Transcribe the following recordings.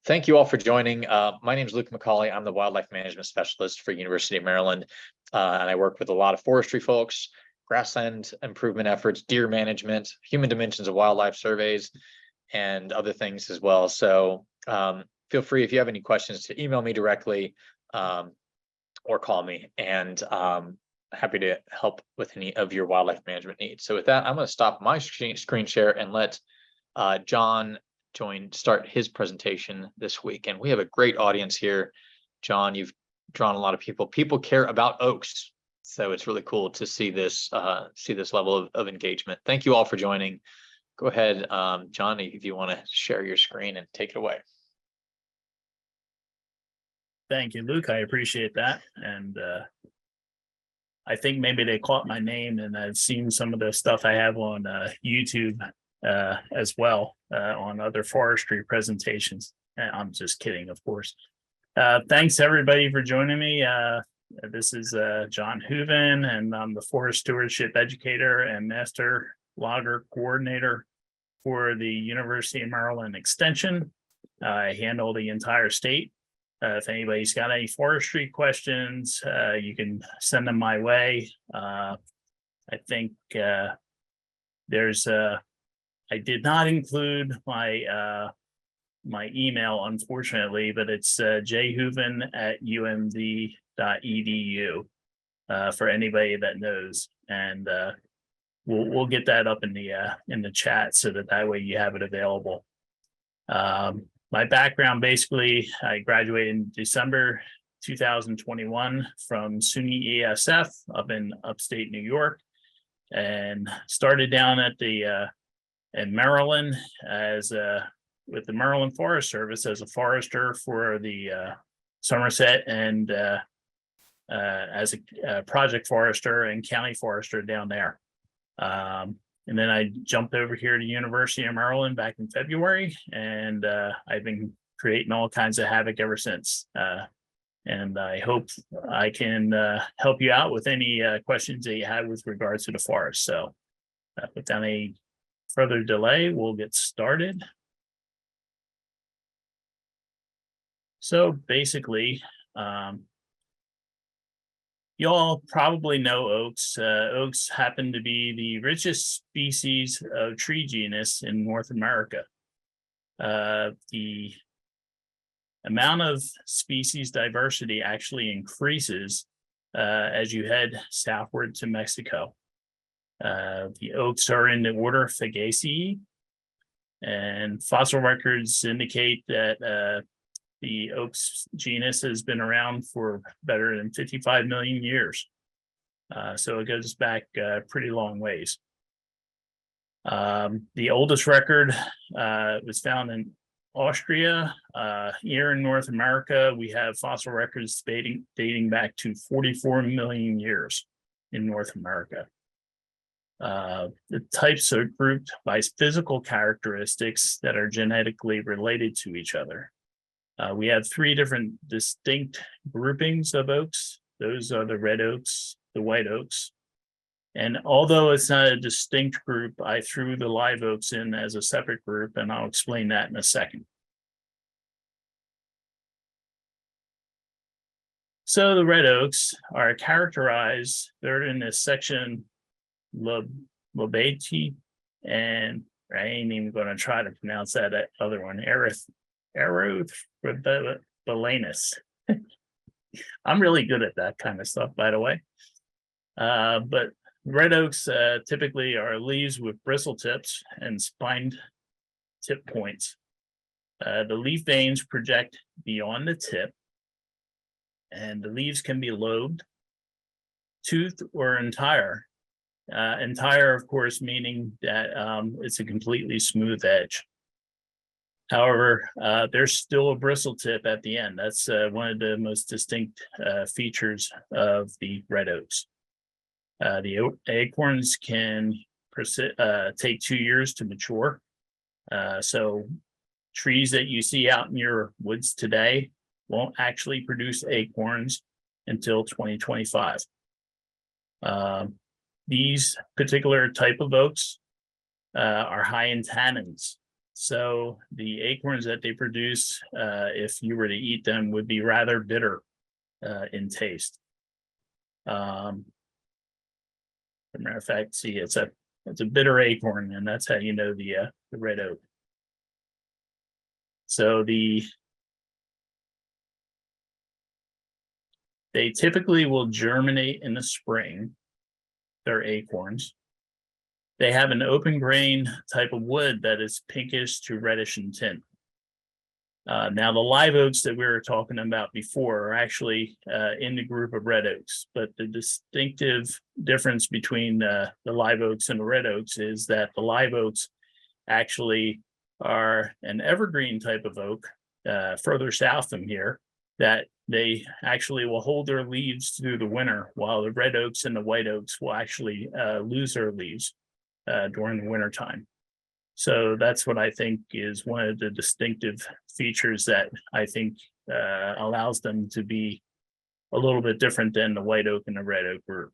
Thank you all for joining. My name is Luke Macaulay. I'm the wildlife management specialist for University of Maryland, and I work with a lot of forestry folks, grassland improvement efforts, deer management, human dimensions of wildlife surveys, and other things as well. So feel free, if you have any questions, to email me directly or call me, and happy to help with any of your wildlife management needs. So with that, I'm going to stop my screen share and let John start his presentation this week. And we have a great audience here. John, you've drawn a lot of people. People care about oaks, so it's really cool to see this level of engagement. Thank you all for joining. Go ahead, John, if you want to share your screen and take it away. Thank you, Luke. I appreciate that. And I think maybe they caught my name, and I've seen some of the stuff I have on YouTube as well on other forestry presentations. I'm just kidding, of course. Thanks everybody for joining me. This is John Hooven, and I'm the forest stewardship educator and master logger coordinator for the University of Maryland Extension. I handle the entire state. If anybody's got any forestry questions, you can send them my way. I think there's I did not include my my email, unfortunately, but it's jhooven@umd.edu for anybody that knows, and we'll get that up in the chat so that way you have it available. My background, basically, I graduated in December 2021 from SUNY ESF up in upstate New York, and started down at in Maryland as with the Maryland Forest Service as a forester for the Somerset, and as a project forester and county forester down there. And then I jumped over here to University of Maryland back in February, and I've been creating all kinds of havoc ever since. And I hope I can help you out with any questions that you have with regards to the forest. So without any further delay, we'll get started. So basically, you all probably know oaks. Oaks happen to be the richest species of tree genus in North America. The amount of species diversity actually increases as you head southward to Mexico. The oaks are in the order Fagaceae, and fossil records indicate that the oaks genus has been around for better than 55 million years. So it goes back pretty long ways. The oldest record was found in Austria. Here in North America, we have fossil records dating back to 44 million years in North America. The types are grouped by physical characteristics that are genetically related to each other. We have three different distinct groupings of oaks. Those are the red oaks, the white oaks. And although it's not a distinct group, I threw the live oaks in as a separate group, and I'll explain that in a second. So the red oaks are characterized, they're in this section Lobati, and I ain't even going to try to pronounce that other one, Erythrobalanus. I'm really good at that kind of stuff, by the way. But red oaks typically are leaves with bristle tips and spined tip points. The leaf veins project beyond the tip, and the leaves can be lobed, toothed, or entire. Entire, of course, meaning that it's a completely smooth edge. However, there's still a bristle tip at the end. That's one of the most distinct features of the red oaks. The acorns can take 2 years to mature. So trees that you see out in your woods today won't actually produce acorns until 2025. These particular type of oaks are high in tannins. So the acorns that they produce, if you were to eat them, would be rather bitter in taste. As a matter of fact, see, it's a bitter acorn, and that's how you know the red oak. So they typically will germinate in the spring. They're acorns. They have an open grain type of wood that is pinkish to reddish in tint. Now, the live oaks that we were talking about before are actually in the group of red oaks, but the distinctive difference between the live oaks and the red oaks is that the live oaks actually are an evergreen type of oak further south from here, that they actually will hold their leaves through the winter, while the red oaks and the white oaks will actually lose their leaves during the winter time. So that's what I think is one of the distinctive features that I think allows them to be a little bit different than the white oak and the red oak group.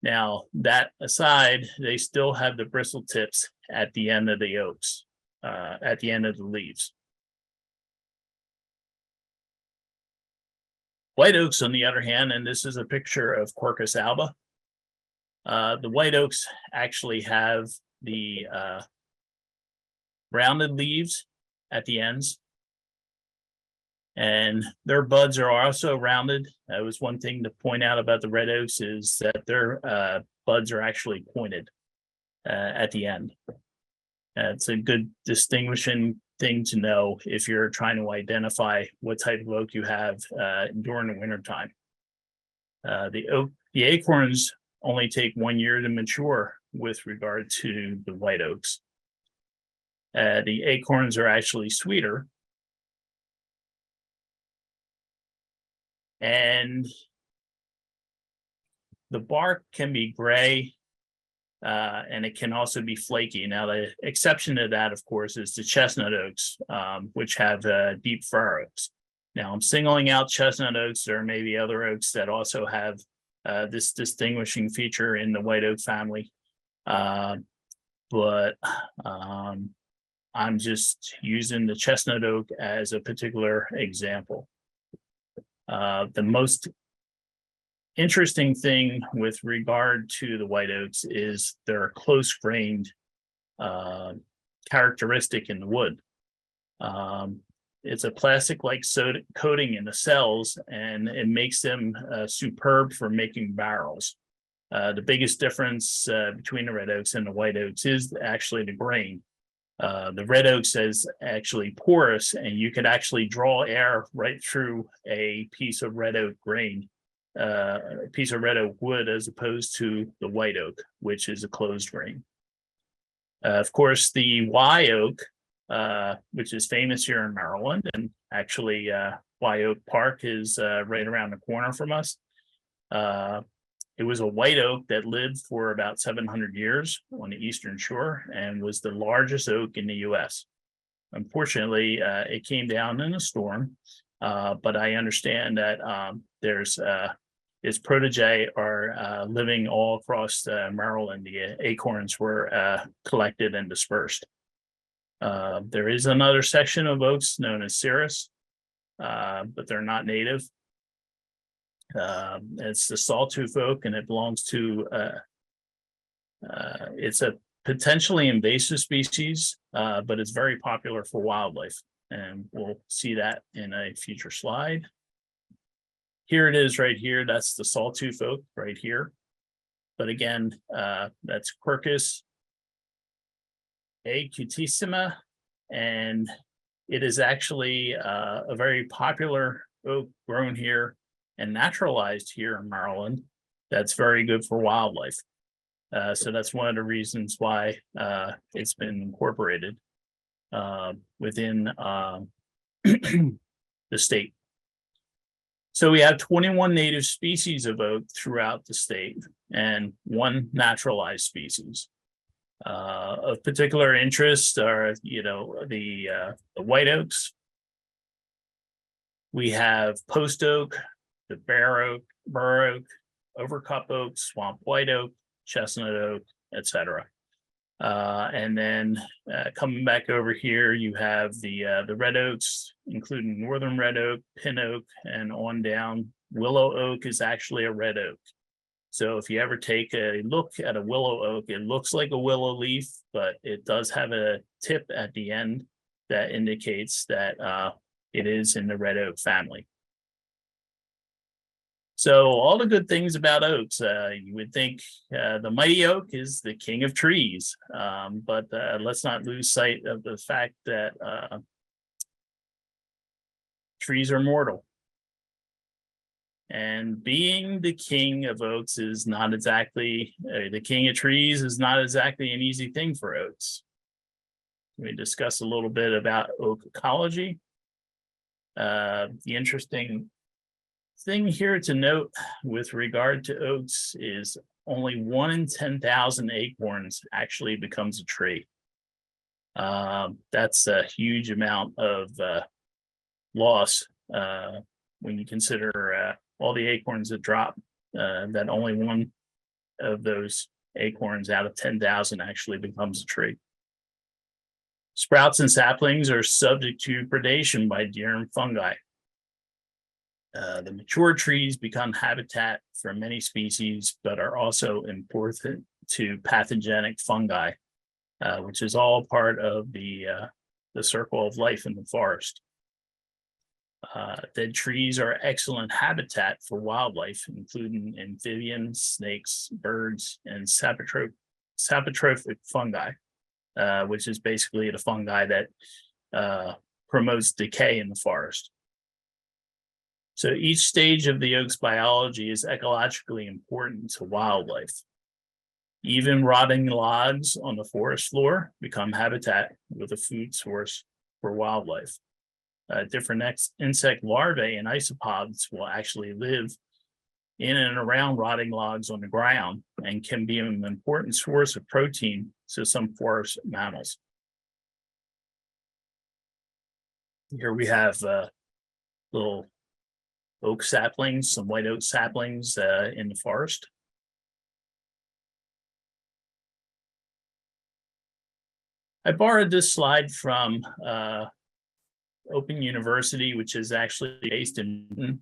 Now, that aside, they still have the bristle tips at the end of the oaks, at the end of the leaves. White oaks, on the other hand, and this is a picture of Quercus alba. The white oaks actually have the rounded leaves at the ends, and their buds are also rounded. That was one thing to point out about the red oaks, is that their buds are actually pointed at the end. It's a good distinguishing thing to know if you're trying to identify what type of oak you have during the winter time. The acorns only take 1 year to mature with regard to the white oaks. The acorns are actually sweeter, and the bark can be gray, and it can also be flaky. Now, the exception to that, of course, is the chestnut oaks, which have deep furrows. Now, I'm singling out chestnut oaks. There may be other oaks that also have this distinguishing feature in the white oak family, but I'm just using the chestnut oak as a particular example. The most interesting thing with regard to the white oaks is their close-grained characteristic in the wood. It's a plastic-like coating in the cells, and it makes them superb for making barrels. The biggest difference between the red oaks and the white oaks is actually the grain. The red oaks is actually porous, and you could actually draw air right through a piece of red oak grain, a piece of red oak wood, as opposed to the white oak, which is a closed grain. Of course, the Y oak, which is famous here in Maryland, and actually Y Oak Park is right around the corner from us. It was a white oak that lived for about 700 years on the Eastern Shore and was the largest oak in the U.S. Unfortunately, it came down in a storm, but I understand that its protege are living all across Maryland. The acorns were collected and dispersed. There is another section of oaks known as cirrus, but they're not native. It's the sawtooth oak, and it belongs to it's a potentially invasive species, but it's very popular for wildlife, and we'll see that in a future slide. Here it is right here. That's the sawtooth oak right here. But again, that's Quercus acutissima, and it is actually a very popular oak grown here and naturalized here in Maryland. That's very good for wildlife. So that's one of the reasons why it's been incorporated within the state. So we have 21 native species of oak throughout the state and 1 naturalized species. Of particular interest are, the white oaks. We have post oak, the bare oak, bur oak, overcup oak, swamp white oak, chestnut oak, etc. And then coming back over here, you have the red oaks, including northern red oak, pin oak, and on down. Willow oak is actually a red oak. So if you ever take a look at a willow oak, it looks like a willow leaf, but it does have a tip at the end that indicates that it is in the red oak family. So all the good things about oaks, you would think the mighty oak is the king of trees, but let's not lose sight of the fact that trees are mortal. And being the king of oaks is not exactly, the king of trees is not exactly an easy thing for oaks. We discuss a little bit about oak ecology. The interesting thing here to note with regard to oaks is only 1 in 10,000 acorns actually becomes a tree. That's a huge amount of loss when you consider all the acorns that drop, that only one of those acorns out of 10,000 actually becomes a tree. Sprouts and saplings are subject to predation by deer and fungi. The mature trees become habitat for many species, but are also important to pathogenic fungi, which is all part of the circle of life in the forest. Dead trees are excellent habitat for wildlife, including amphibians, snakes, birds, and saprophytic fungi, which is basically the fungi that promotes decay in the forest. So each stage of the oak's biology is ecologically important to wildlife. Even rotting logs on the forest floor become habitat with a food source for wildlife. Different insect larvae and isopods will actually live in and around rotting logs on the ground and can be an important source of protein to some forest mammals. Here we have little oak saplings, some white oak saplings in the forest. I borrowed this slide from Open University, which is actually based in Britain,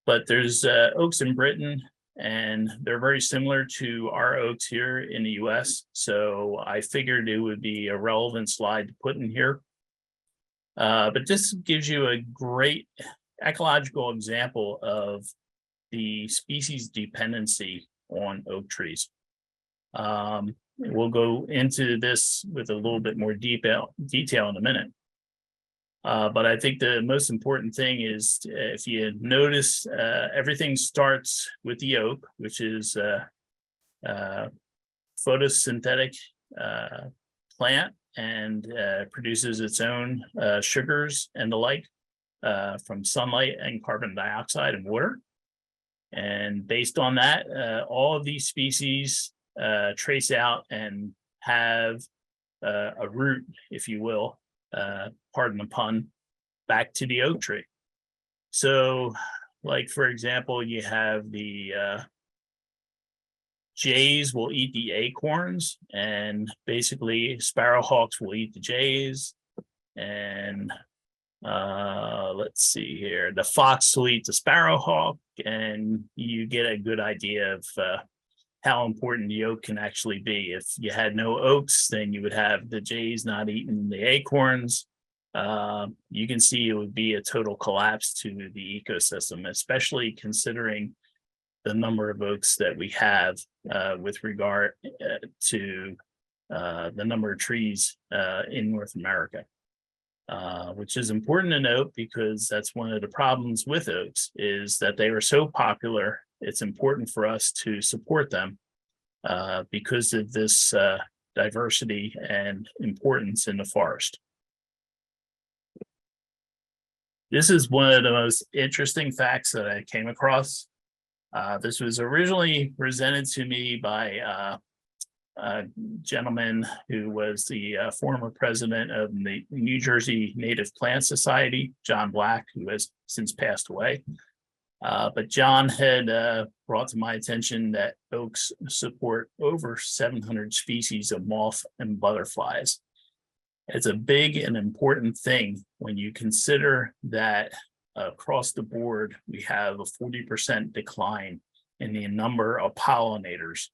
but there's oaks in Britain, and they're very similar to our oaks here in the US. So I figured it would be a relevant slide to put in here. But this gives you a great ecological example of the species dependency on oak trees. We'll go into this with a little bit more detail in a minute. But I think the most important thing is, if you notice, everything starts with the oak, which is photosynthetic plant, and produces its own sugars and the like from sunlight and carbon dioxide and water. And based on that, all of these species trace out and have a root, if you will, pardon the pun, back to the oak tree. So, like, for example, you have the jays will eat the acorns, and basically sparrowhawks will eat the jays, and let's see here, the fox will eat the sparrowhawk, and you get a good idea of how important the oak can actually be. If you had no oaks, then you would have the jays not eating the acorns. You can see it would be a total collapse to the ecosystem, especially considering the number of oaks that we have with regard to the number of trees in North America, which is important to note, because that's one of the problems with oaks, is that they are so popular. It's important for us to support them because of this diversity and importance in the forest. This is one of the most interesting facts that I came across. This was originally presented to me by a gentleman who was the former president of the New Jersey Native Plant Society, John Black, who has since passed away. But John had brought to my attention that oaks support over 700 species of moth and butterflies. It's a big and important thing when you consider that across the board, we have a 40% decline in the number of pollinators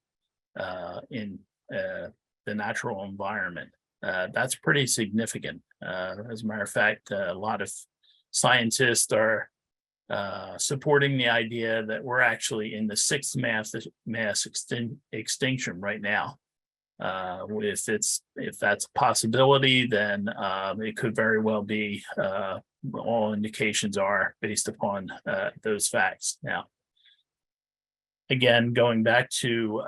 in the natural environment. That's pretty significant. As a matter of fact, a lot of scientists are supporting the idea that we're actually in the sixth mass extinction right now. If that's a possibility, then it could very well be. All indications are based upon those facts. Now, again, going back to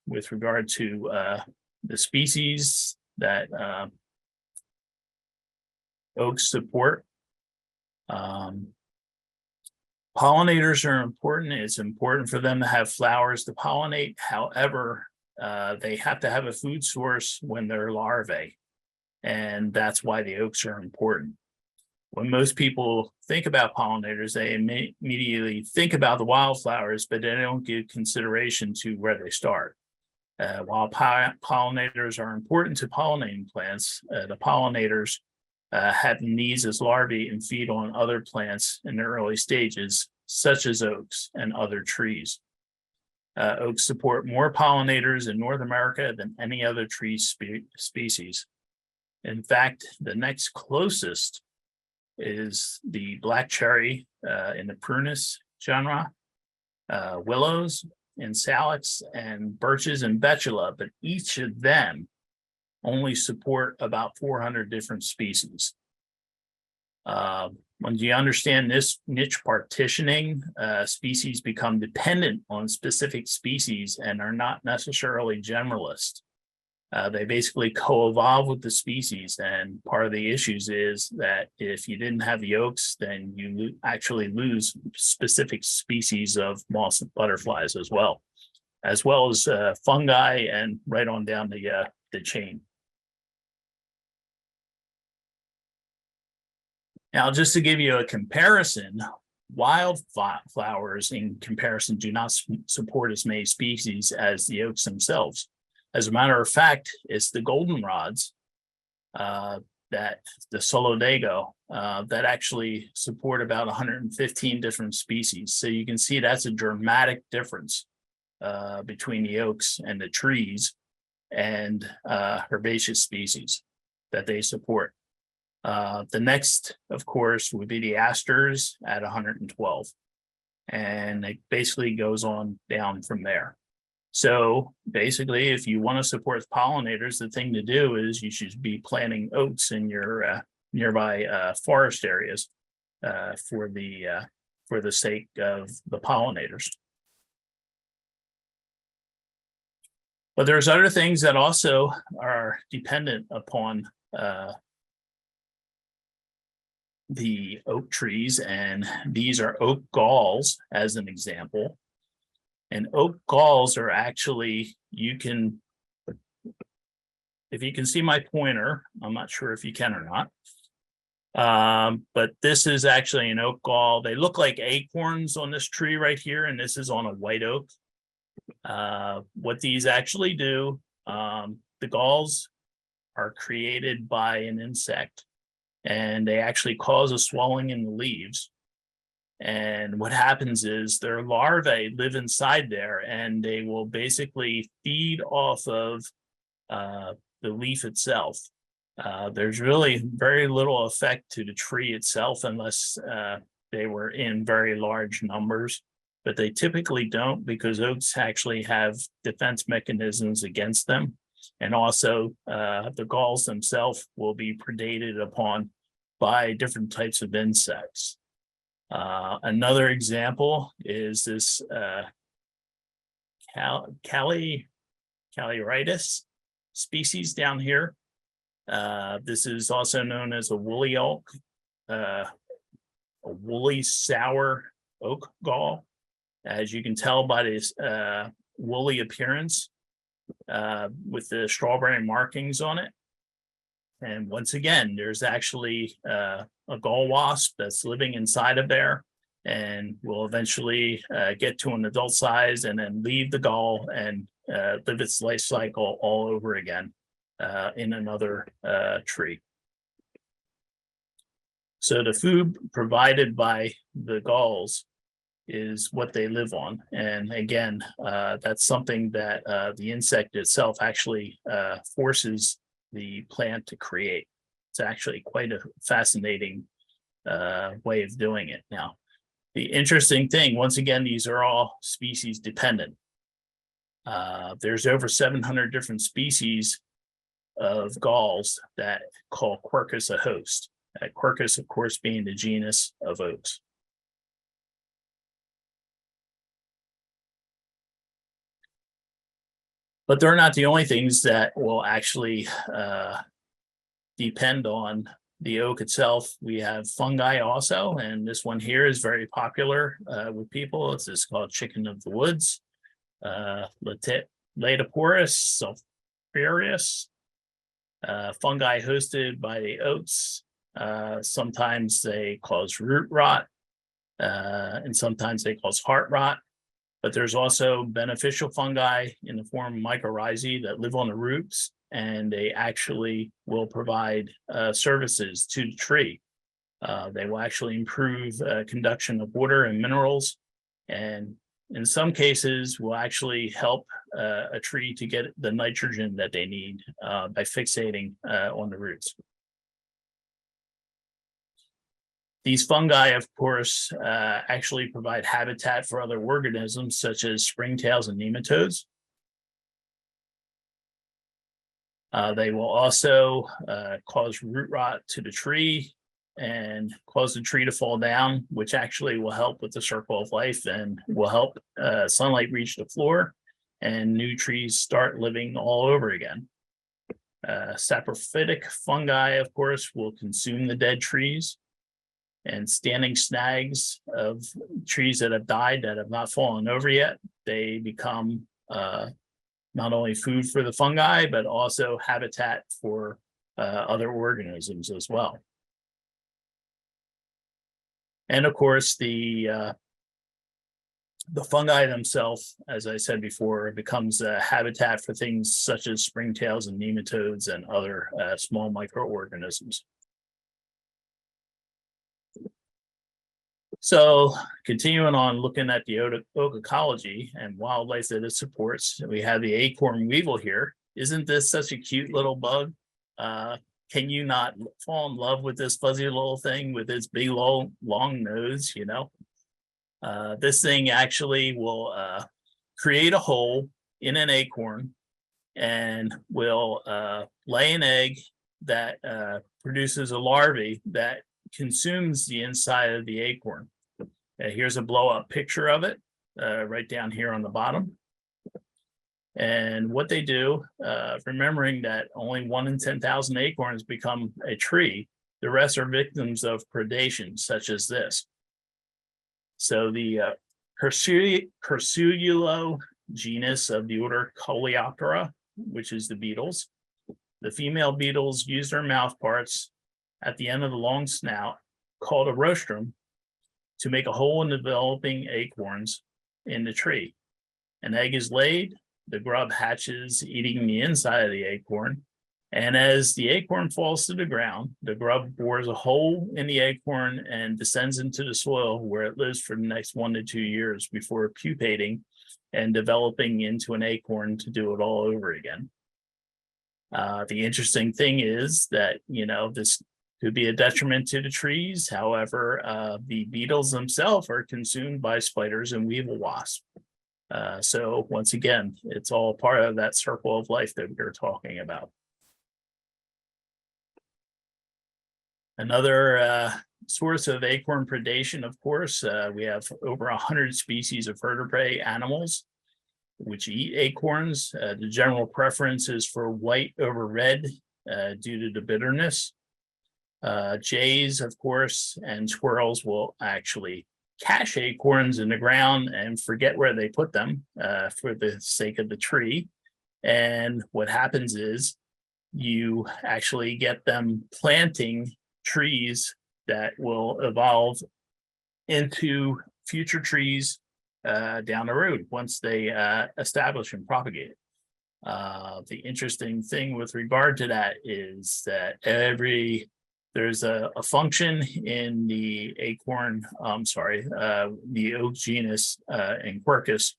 with regard to the species that oaks support. Pollinators are important. It's important for them to have flowers to pollinate. However, they have to have a food source when they're larvae, and that's why the oaks are important. When most people think about pollinators, they immediately think about the wildflowers, but they don't give consideration to where they start. While pollinators are important to pollinating plants, the pollinators have needs as larvae and feed on other plants in the early stages, such as oaks and other trees. Oaks support more pollinators in North America than any other tree species. In fact, the next closest is the black cherry in the prunus genre, willows and salix and birches and betula, but each of them only support about 400 different species. When you understand this niche partitioning, species become dependent on specific species and are not necessarily generalist. They basically co-evolve with the species, and part of the issues is that if you didn't have the oaks, then you actually lose specific species of moths and butterflies as well as fungi and right on down the chain. Now, just to give you a comparison, wildflowers in comparison do not support as many species as the oaks themselves. As a matter of fact, it's the goldenrods, that the Solidago, that actually support about 115 different species. So you can see that's a dramatic difference between the oaks and the trees and herbaceous species that they support. The next, of course, would be the asters at 112. And it basically goes on down from there. So basically, if you want to support pollinators, the thing to do is you should be planting oaks in your nearby forest areas for the sake of the pollinators. But there's other things that also are dependent upon the oak trees, and these are oak galls as an example. And oak galls are actually, if you can see my pointer, I'm not sure if you can or not, but this is actually an oak gall. They look like acorns on this tree right here, and this is on a white oak. What these actually do, the galls are created by an insect, and they actually cause a swelling in the leaves. And what happens is their larvae live inside there, and they will basically feed off of the leaf itself. There's really very little effect to the tree itself unless they were in very large numbers, but they typically don't, because oaks actually have defense mechanisms against them. And also the galls themselves will be predated upon by different types of insects. Another example is this Calliaritis species down here. This is also known as a woolly oak, a woolly sour oak gall. As you can tell by this woolly appearance with the strawberry markings on it. And once again, there's actually a gall wasp that's living inside of there. and will eventually get to an adult size and then leave the gall and live its life cycle all over again in another tree. So the food provided by the galls is what they live on. And again, that's something that the insect itself actually forces the plant to create. It's actually quite a fascinating way of doing it. Now, the interesting thing, once again, these are all species dependent. There's over 700 different species of galls that call Quercus a host. Quercus, of course, being the genus of oaks. But they're not the only things that will actually depend on the oak itself. We have fungi also, and this one here is very popular with people. It's called chicken of the woods, Latoporus sulphureus, fungi hosted by the oats. Sometimes they cause root rot, and sometimes they cause heart rot. But there's also beneficial fungi in the form of mycorrhizae that live on the roots, and they actually will provide services to the tree. They will actually improve conduction of water and minerals, and in some cases will actually help a tree to get the nitrogen that they need by fixating on the roots. These fungi, of course, actually provide habitat for other organisms such as springtails and nematodes. They will also cause root rot to the tree and cause the tree to fall down, which actually will help with the circle of life and will help sunlight reach the floor and new trees start living all over again. Saprophytic fungi, of course, will consume the dead trees, and standing snags of trees that have died that have not fallen over yet, they become not only food for the fungi, but also habitat for other organisms as well. And of course, the fungi themselves, as I said before, becomes a habitat for things such as springtails and nematodes and other small microorganisms. So continuing on looking at the oak ecology and wildlife that it supports, we have the acorn weevil here. Isn't this such a cute little bug? Can you not fall in love with this fuzzy little thing with its big long nose, you know? This thing actually will create a hole in an acorn and will lay an egg that produces a larvae that consumes the inside of the acorn. Here's a blow-up picture of it right down here on the bottom. And what they do, remembering that only 1 in 10,000 acorns become a tree, the rest are victims of predation, such as this. So the Cursulo genus of the order Coleoptera, which is the beetles, the female beetles use their mouth parts at the end of the long snout, called a rostrum, to make a hole in developing acorns in the tree. An egg is laid, the grub hatches, eating the inside of the acorn, and as the acorn falls to the ground, the grub bores a hole in the acorn and descends into the soil, where it lives for the next 1 to 2 years before pupating and developing into an acorn to do it all over again. The interesting thing is that, you know, this could be a detriment to the trees. However, the beetles themselves are consumed by spiders and weevil wasps. So once again, it's all part of that circle of life that we're talking about. Another source of acorn predation, of course, we have over 100 species of vertebrate animals which eat acorns. The general preference is for white over red due to the bitterness. Jays, of course, and squirrels will actually cache acorns in the ground and forget where they put them for the sake of the tree. And what happens is you actually get them planting trees that will evolve into future trees down the road once they establish and propagate. The interesting thing with regard to that is that there's a function in the acorn, the oak genus and Quercus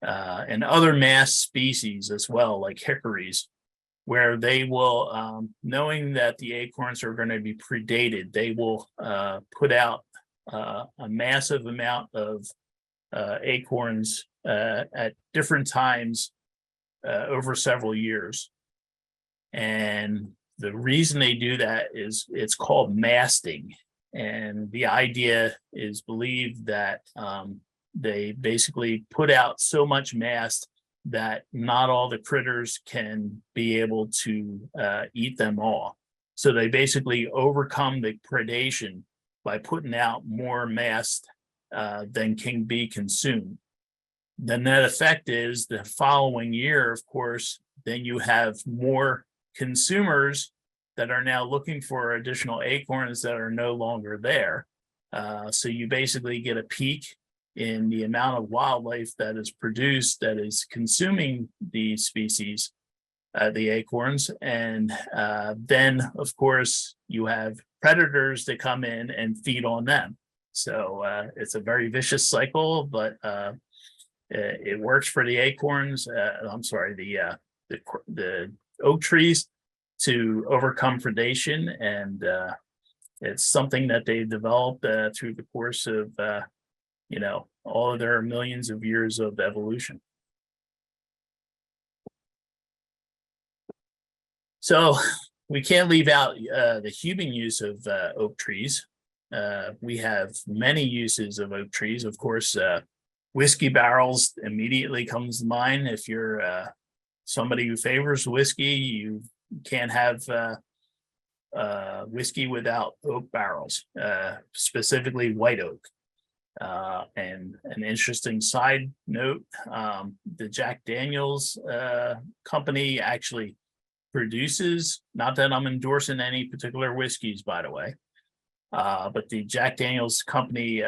and other mast species as well, like hickories, where they will, knowing that the acorns are going to be predated, they will put out a massive amount of acorns at different times over several years. And the reason they do that is it's called masting. And the idea is believed that they basically put out so much mast that not all the critters can be able to eat them all. So they basically overcome the predation by putting out more mast than can be consumed. The net effect is the following year, of course, then you have more consumers that are now looking for additional acorns that are no longer there. So you basically get a peak in the amount of wildlife that is produced that is consuming the species, the acorns. And then, of course, you have predators that come in and feed on them. So it's a very vicious cycle, but it works for the acorns. The oak trees to overcome predation, and it's something that they developed through the course of all of their millions of years of evolution. So we can't leave out the human use of oak trees. We have many uses of oak trees. Of course, whiskey barrels immediately comes to mind. If you're somebody who favors whiskey, you can't have whiskey without oak barrels, specifically white oak. And an interesting side note, the Jack Daniels company actually produces, not that I'm endorsing any particular whiskeys, by the way, but the Jack Daniels company,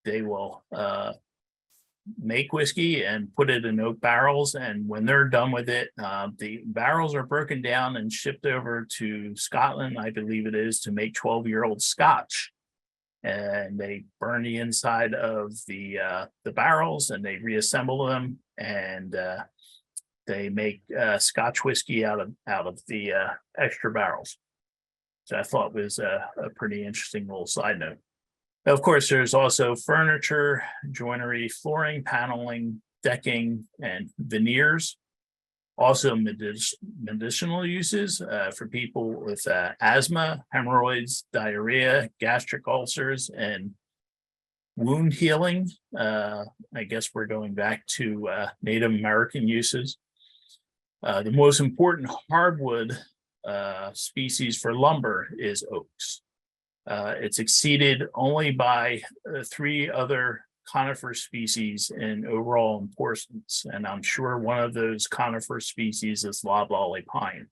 they will make whiskey and put it in oak barrels. And when they're done with it, the barrels are broken down and shipped over to Scotland, I believe it is, to make 12-year-old Scotch. And they burn the inside of the barrels and they reassemble them, and they make Scotch whiskey out of the extra barrels. So I thought was a pretty interesting little side note. Of course, there's also furniture, joinery, flooring, paneling, decking, and veneers. Also medicinal uses for people with asthma, hemorrhoids, diarrhea, gastric ulcers, and wound healing. I guess we're going back to Native American uses. The most important hardwood species for lumber is oaks. It's exceeded only by 3 other conifer species in overall importance, and I'm sure one of those conifer species is loblolly pine.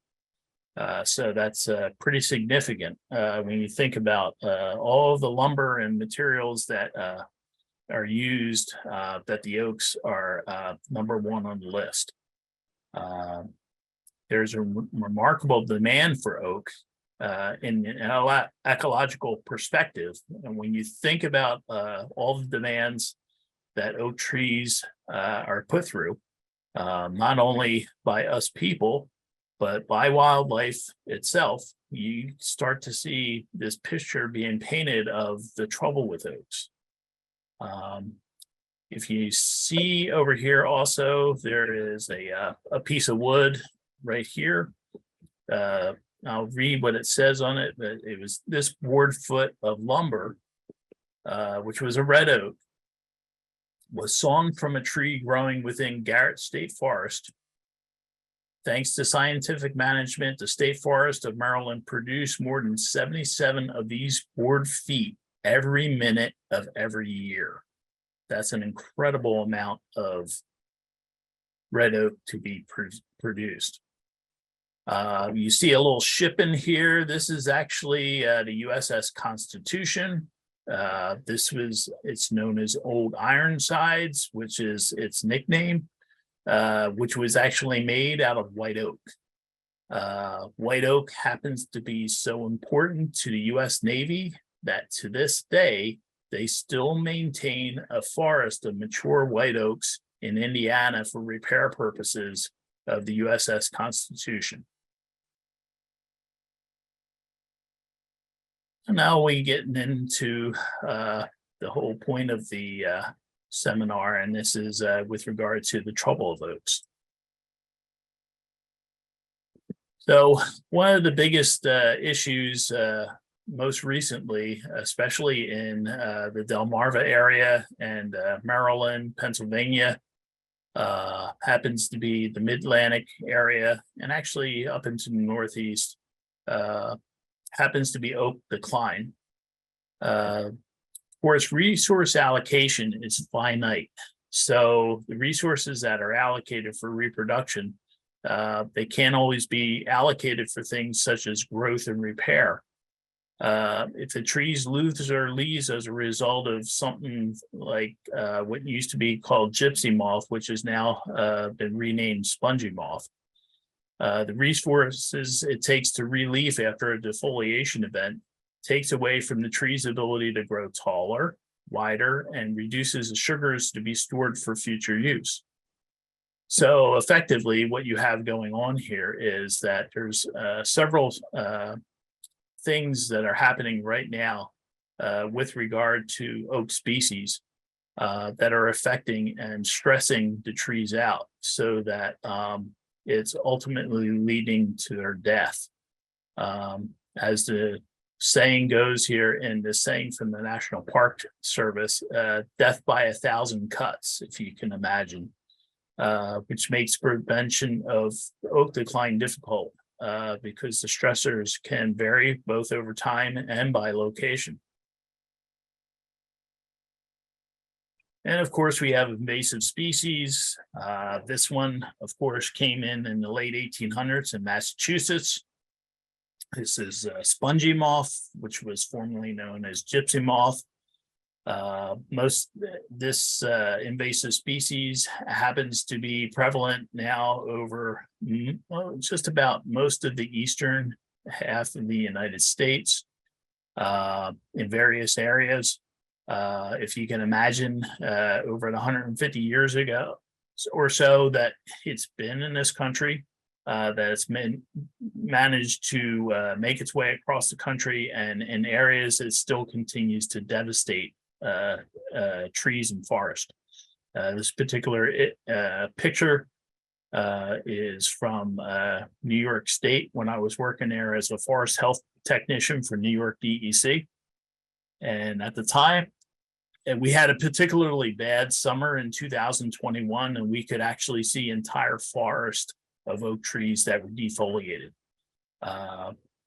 So that's pretty significant when you think about all of the lumber and materials that are used, that the oaks are #1 on the list. There's a remarkable demand for oak in an ecological perspective. And when you think about all the demands that oak trees are put through, not only by us people, but by wildlife itself, you start to see this picture being painted of the trouble with oaks. If you see over here also, there is a piece of wood right here. I'll read what it says on it, but it was this board foot of lumber, which was a red oak, was sawn from a tree growing within Garrett State Forest. Thanks to scientific management, the State Forest of Maryland produced more than 77 of these board feet every minute of every year. That's an incredible amount of red oak to be produced. You see a little ship in here. This is actually the USS Constitution. It's known as Old Ironsides, which is its nickname, which was actually made out of white oak. White oak happens to be so important to the U.S. Navy that to this day, they still maintain a forest of mature white oaks in Indiana for repair purposes of the USS Constitution. And now we get into the whole point of the seminar, and this is with regard to the trouble of oaks. So one of the biggest issues most recently, especially in the Delmarva area and Maryland, Pennsylvania, happens to be the Mid-Atlantic area, and actually up into the Northeast, happens to be oak decline. Of course, resource allocation is finite. So the resources that are allocated for reproduction, they can't always be allocated for things such as growth and repair. If the trees lose or leaves as a result of something like what used to be called gypsy moth, which has now been renamed spongy moth, the resources it takes to relief after a defoliation event takes away from the tree's ability to grow taller, wider, and reduces the sugars to be stored for future use. So effectively, what you have going on here is that there's several things that are happening right now with regard to oak species that are affecting and stressing the trees out so that it's ultimately leading to their death. As the saying goes here in the saying from the National Park Service, death by 1,000 cuts, if you can imagine, which makes prevention of oak decline difficult because the stressors can vary both over time and by location. And of course, we have invasive species. This one, of course, came in the late 1800s in Massachusetts. This is spongy moth, which was formerly known as gypsy moth. This invasive species happens to be prevalent now over just about most of the eastern half of the United States in various areas. If you can imagine, over 150 years ago or so that it's been in this country, that it's managed to make its way across the country, and in areas it still continues to devastate trees and forest. This particular picture is from New York State when I was working there as a forest health technician for New York DEC. And at the time, we had a particularly bad summer in 2021, and we could actually see entire forest of oak trees that were defoliated.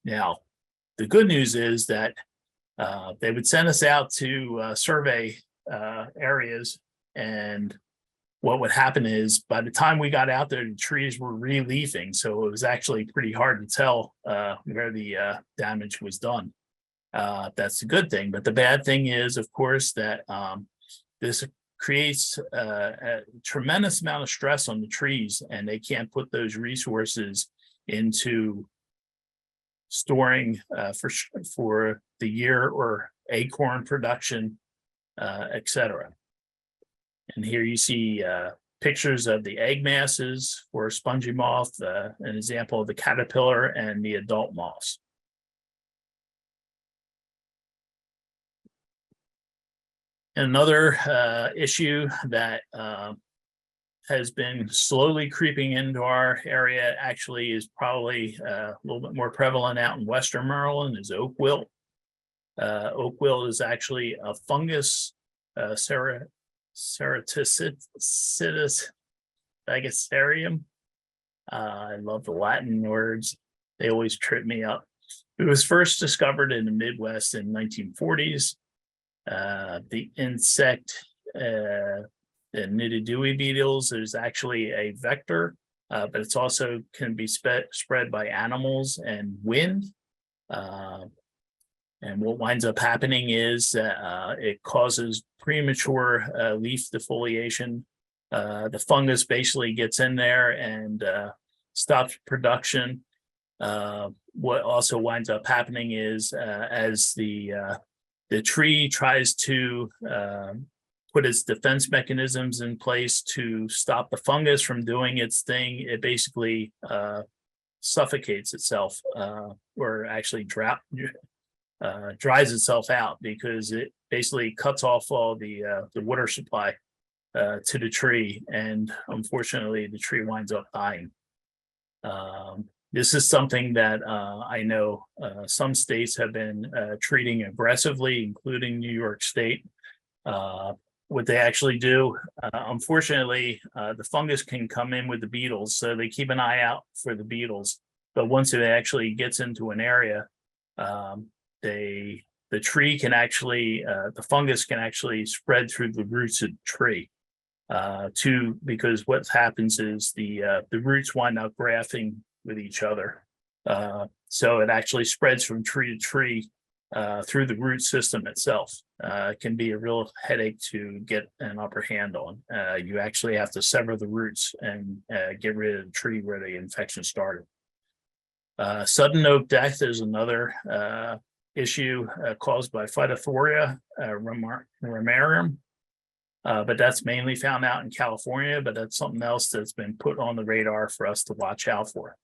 Now, the good news is that they would send us out to survey areas, and what would happen is by the time we got out there, the trees were re-leafing, so it was actually pretty hard to tell where the damage was done. That's a good thing, but the bad thing is, of course, that this creates a tremendous amount of stress on the trees, and they can't put those resources into storing for the year or acorn production, etc. And here you see pictures of the egg masses for spongy moth, an example of the caterpillar and the adult moths. Another issue that has been slowly creeping into our area, actually is probably a little bit more prevalent out in Western Maryland, is oak wilt. Oak wilt is actually a fungus, Ceraticitus bagacerium. I love the Latin words. They always trip me up. It was first discovered in the Midwest in 1940s. The insect, the Nididui beetles, is actually a vector, but it's also can be spread by animals and wind. And what winds up happening is it causes premature leaf defoliation. The fungus basically gets in there and stops production. What also winds up happening is as the tree tries to put its defense mechanisms in place to stop the fungus from doing its thing, it basically suffocates itself or actually dries itself out, because it basically cuts off all the water supply to the tree, and unfortunately the tree winds up dying. This is something that I know some states have been treating aggressively, including New York State. What they actually do, unfortunately, the fungus can come in with the beetles, so they keep an eye out for the beetles. But once it actually gets into an area, the tree can actually, the fungus can actually spread through the roots of the tree. Because what happens is the roots wind up grafting with each other. So it actually spreads from tree to tree through the root system itself. It can be a real headache to get an upper hand on. You actually have to sever the roots and get rid of the tree where the infection started. Sudden oak death is another issue caused by Phytophoria ramarum. But that's mainly found out in California, but that's something else that's been put on the radar for us to watch out for.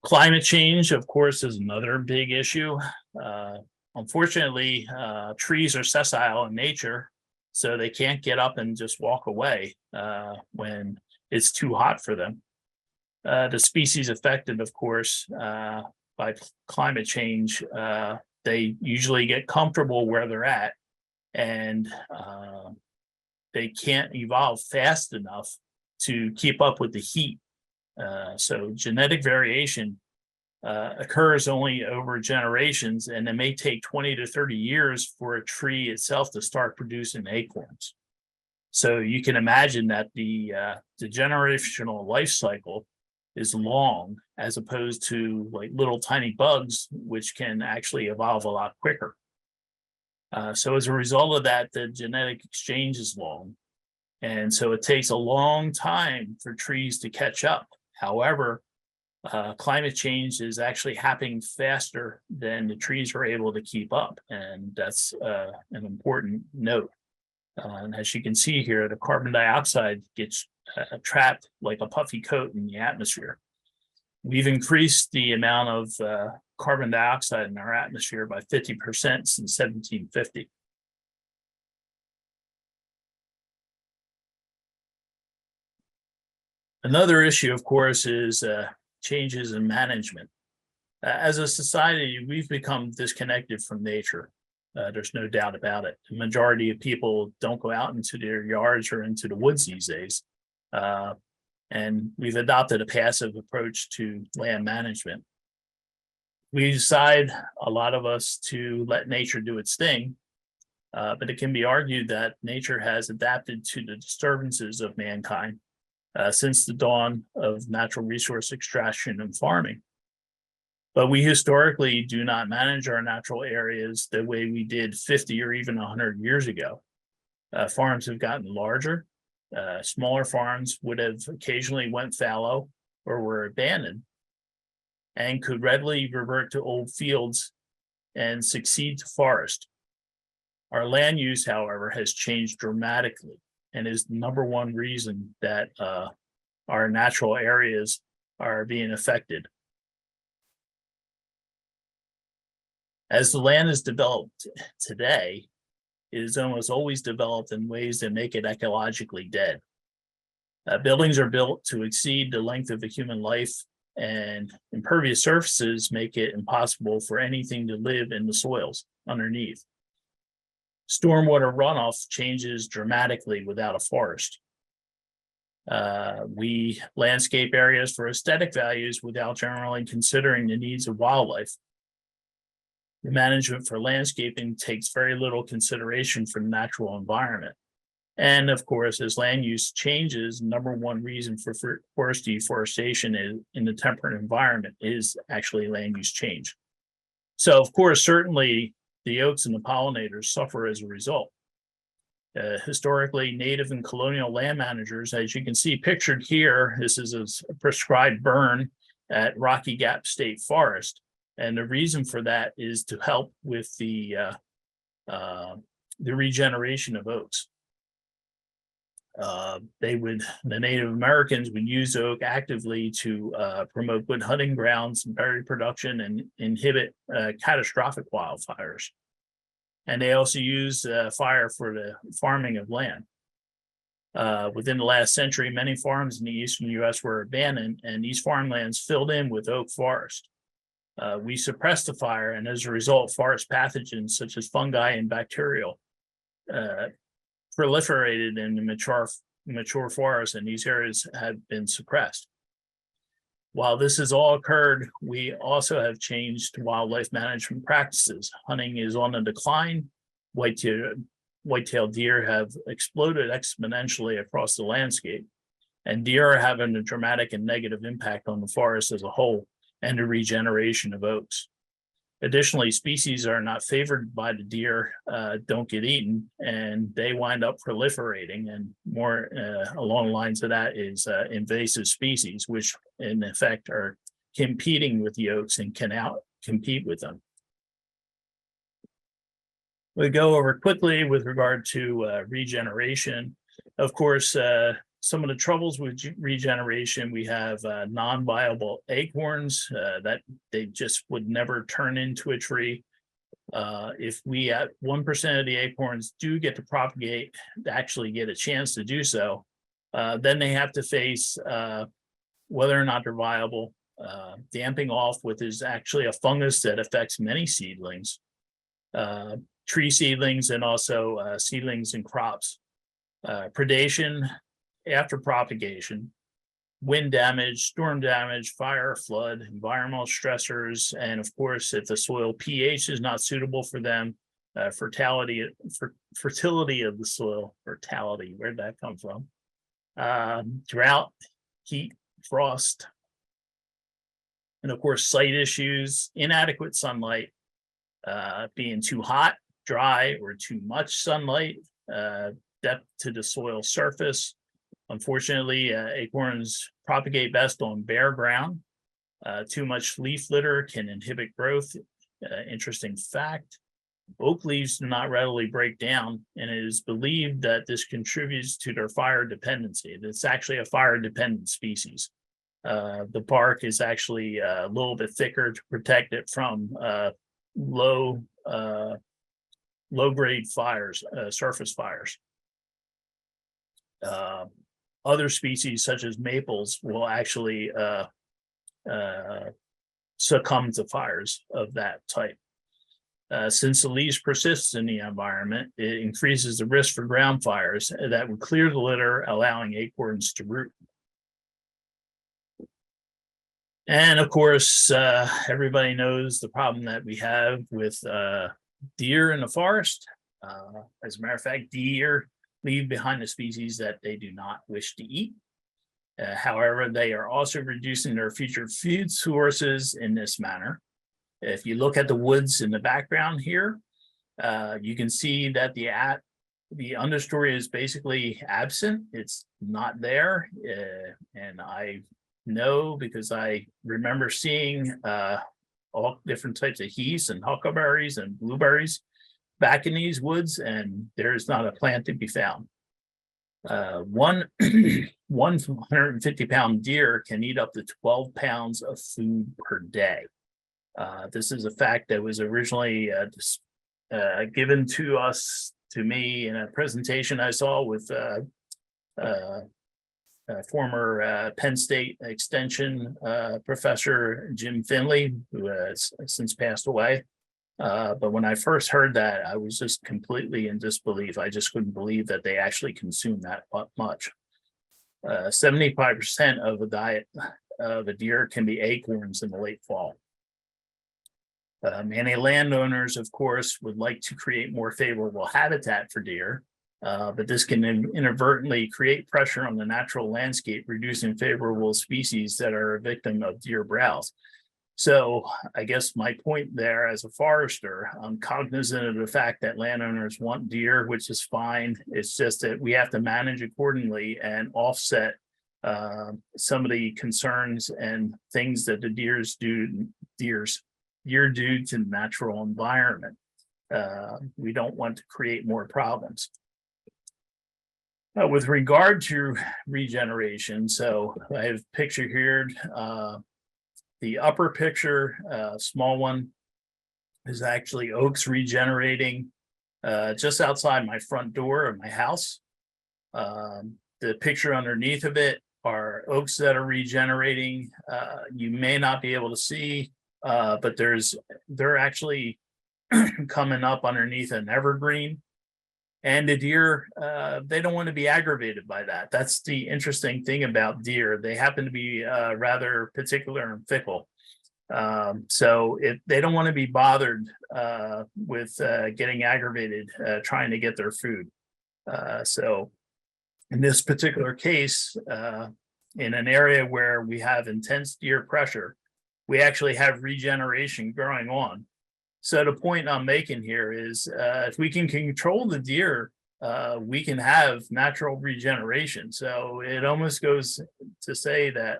Climate change, of course, is another big issue. Unfortunately, trees are sessile in nature, so they can't get up and just walk away when it's too hot for them. The species affected, of course, by climate change, they usually get comfortable where they're at, and they can't evolve fast enough to keep up with the heat. So genetic variation occurs only over generations, and it may take 20 to 30 years for a tree itself to start producing acorns. So you can imagine that the generational life cycle is long, as opposed to like little tiny bugs, which can actually evolve a lot quicker. So as a result of that, the genetic exchange is long. And so it takes a long time for trees to catch up. However, climate change is actually happening faster than the trees are able to keep up. And that's an important note. And as you can see here, the carbon dioxide gets trapped like a puffy coat in the atmosphere. We've increased the amount of carbon dioxide in our atmosphere by 50% since 1750. Another issue, of course, is changes in management. As a society, we've become disconnected from nature. There's no doubt about it. The majority of people don't go out into their yards or into the woods these days. And we've adopted a passive approach to land management. We decide, a lot of us, to let nature do its thing, but it can be argued that nature has adapted to the disturbances of mankind since the dawn of natural resource extraction and farming. But we historically do not manage our natural areas the way we did 50 or even 100 years ago. Farms have gotten larger. Smaller farms would have occasionally went fallow or were abandoned, and could readily revert to old fields and succeed to forest. Our land use, however, has changed dramatically, and is the number one reason that our natural areas are being affected. As the land is developed today, it is almost always developed in ways that make it ecologically dead. Buildings are built to exceed the length of a human life, and impervious surfaces make it impossible for anything to live in the soils underneath. Stormwater runoff changes dramatically without a forest. We landscape areas for aesthetic values without generally considering the needs of wildlife. The management for landscaping takes very little consideration for the natural environment. And of course, as land use changes, number one reason for forest deforestation in the temperate environment is actually land use change. So, of course, certainly the oaks and the pollinators suffer as a result. Historically, native and colonial land managers, as you can see pictured here, this is a prescribed burn at Rocky Gap State Forest. And the reason for that is to help with the regeneration of oaks. The Native Americans would use oak actively to promote good hunting grounds, berry production, and inhibit catastrophic wildfires. And they also use fire for the farming of land. Within the last century, many farms in the eastern U.S. were abandoned, and these farmlands filled in with oak forest. We suppressed the fire, and as a result, forest pathogens such as fungi and bacterial proliferated in the mature forests, and these areas have been suppressed. While this has all occurred, we also have changed wildlife management practices. Hunting is on the decline. White-tailed deer have exploded exponentially across the landscape, and deer are having a dramatic and negative impact on the forest as a whole and the regeneration of oaks. Additionally, species are not favored by the deer, don't get eaten, and they wind up proliferating. And more along the lines of that is invasive species, which in effect are competing with the oaks and can out-compete with them. We go over quickly with regard to regeneration. Of course, some of the troubles with regeneration, we have non-viable acorns that they just would never turn into a tree. If we at 1% of the acorns do get to propagate, actually get a chance to do so, then they have to face whether or not they're viable, damping off, which is actually a fungus that affects many seedlings, tree seedlings, and also seedlings and crops. Predation after propagation, wind damage, storm damage, fire, flood, environmental stressors, and of course, if the soil pH is not suitable for them, fertility of the soil, where'd that come from? Drought, heat, frost, and of course, site issues, inadequate sunlight, being too hot, dry, or too much sunlight, depth to the soil surface. Unfortunately, acorns propagate best on bare ground. Too much leaf litter can inhibit growth. Interesting fact, oak leaves do not readily break down, and it is believed that this contributes to their fire dependency. It's actually a fire-dependent species. The bark is actually a little bit thicker to protect it from low-grade fires, surface fires. Other species such as maples will actually succumb to fires of that type. Since the leaves persist in the environment, it increases the risk for ground fires that would clear the litter, allowing acorns to root. And of course, everybody knows the problem that we have with deer in the forest. As a matter of fact, deer leave behind the species that they do not wish to eat. However, they are also reducing their future food sources in this manner. If you look at the woods in the background here, you can see that the understory is basically absent. It's not there. And I know because I remember seeing all different types of heaths and huckleberries and blueberries back in these woods, and there's not a plant to be found. One 150-pound deer can eat up to 12 pounds of food per day. This is a fact that was originally given to me in a presentation I saw with former Penn State Extension professor Jim Finley, who has since passed away. But when I first heard that, I was just completely in disbelief. I just couldn't believe that they actually consume that much. 75% of the diet of a deer can be acorns in the late fall. Many landowners, of course, would like to create more favorable habitat for deer, but this can inadvertently create pressure on the natural landscape, reducing favorable species that are a victim of deer browse. So I guess my point there as a forester, I'm cognizant of the fact that landowners want deer, which is fine. It's just that we have to manage accordingly and offset some of the concerns and things that the deer do to the natural environment. We don't want to create more problems. With regard to regeneration, so I have picture here. The upper picture, small one, is actually oaks regenerating just outside my front door of my house. The picture underneath of it are oaks that are regenerating. You may not be able to see, but they're actually coming up underneath an evergreen. And the deer, they don't want to be aggravated by that. That's the interesting thing about deer. They happen to be rather particular and fickle. So they don't want to be bothered with getting aggravated trying to get their food. So in this particular case, in an area where we have intense deer pressure, we actually have regeneration going on. So the point I'm making here is if we can control the deer, we can have natural regeneration. So it almost goes to say that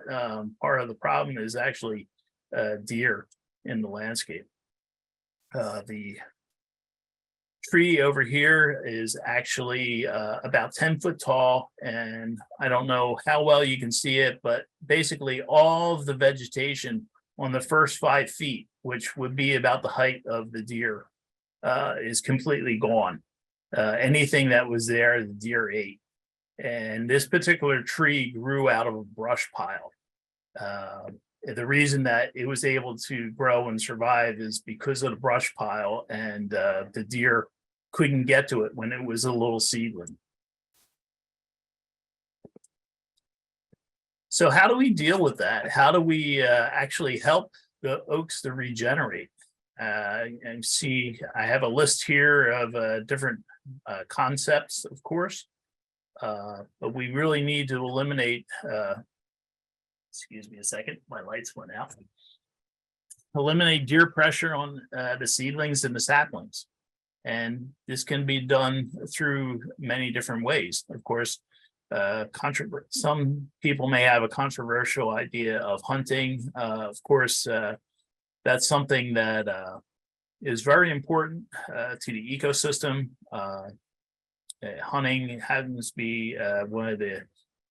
part of the problem is actually deer in the landscape. The tree over here is actually about 10 foot tall, and I don't know how well you can see it, but basically all of the vegetation on the first 5 feet, which would be about the height of the deer, is completely gone. Anything that was there, the deer ate. And this particular tree grew out of a brush pile. The reason that it was able to grow and survive is because of the brush pile, and the deer couldn't get to it when it was a little seedling. So how do we deal with that? How do we actually help the oaks to regenerate? And see, I have a list here of different concepts, of course, but we really need to eliminate, excuse me a second, my lights went out. Eliminate deer pressure on the seedlings and the saplings. And this can be done through many different ways. Of course, some people may have a controversial idea of hunting. Of course, that's something that is very important to the ecosystem. Hunting happens to be one of the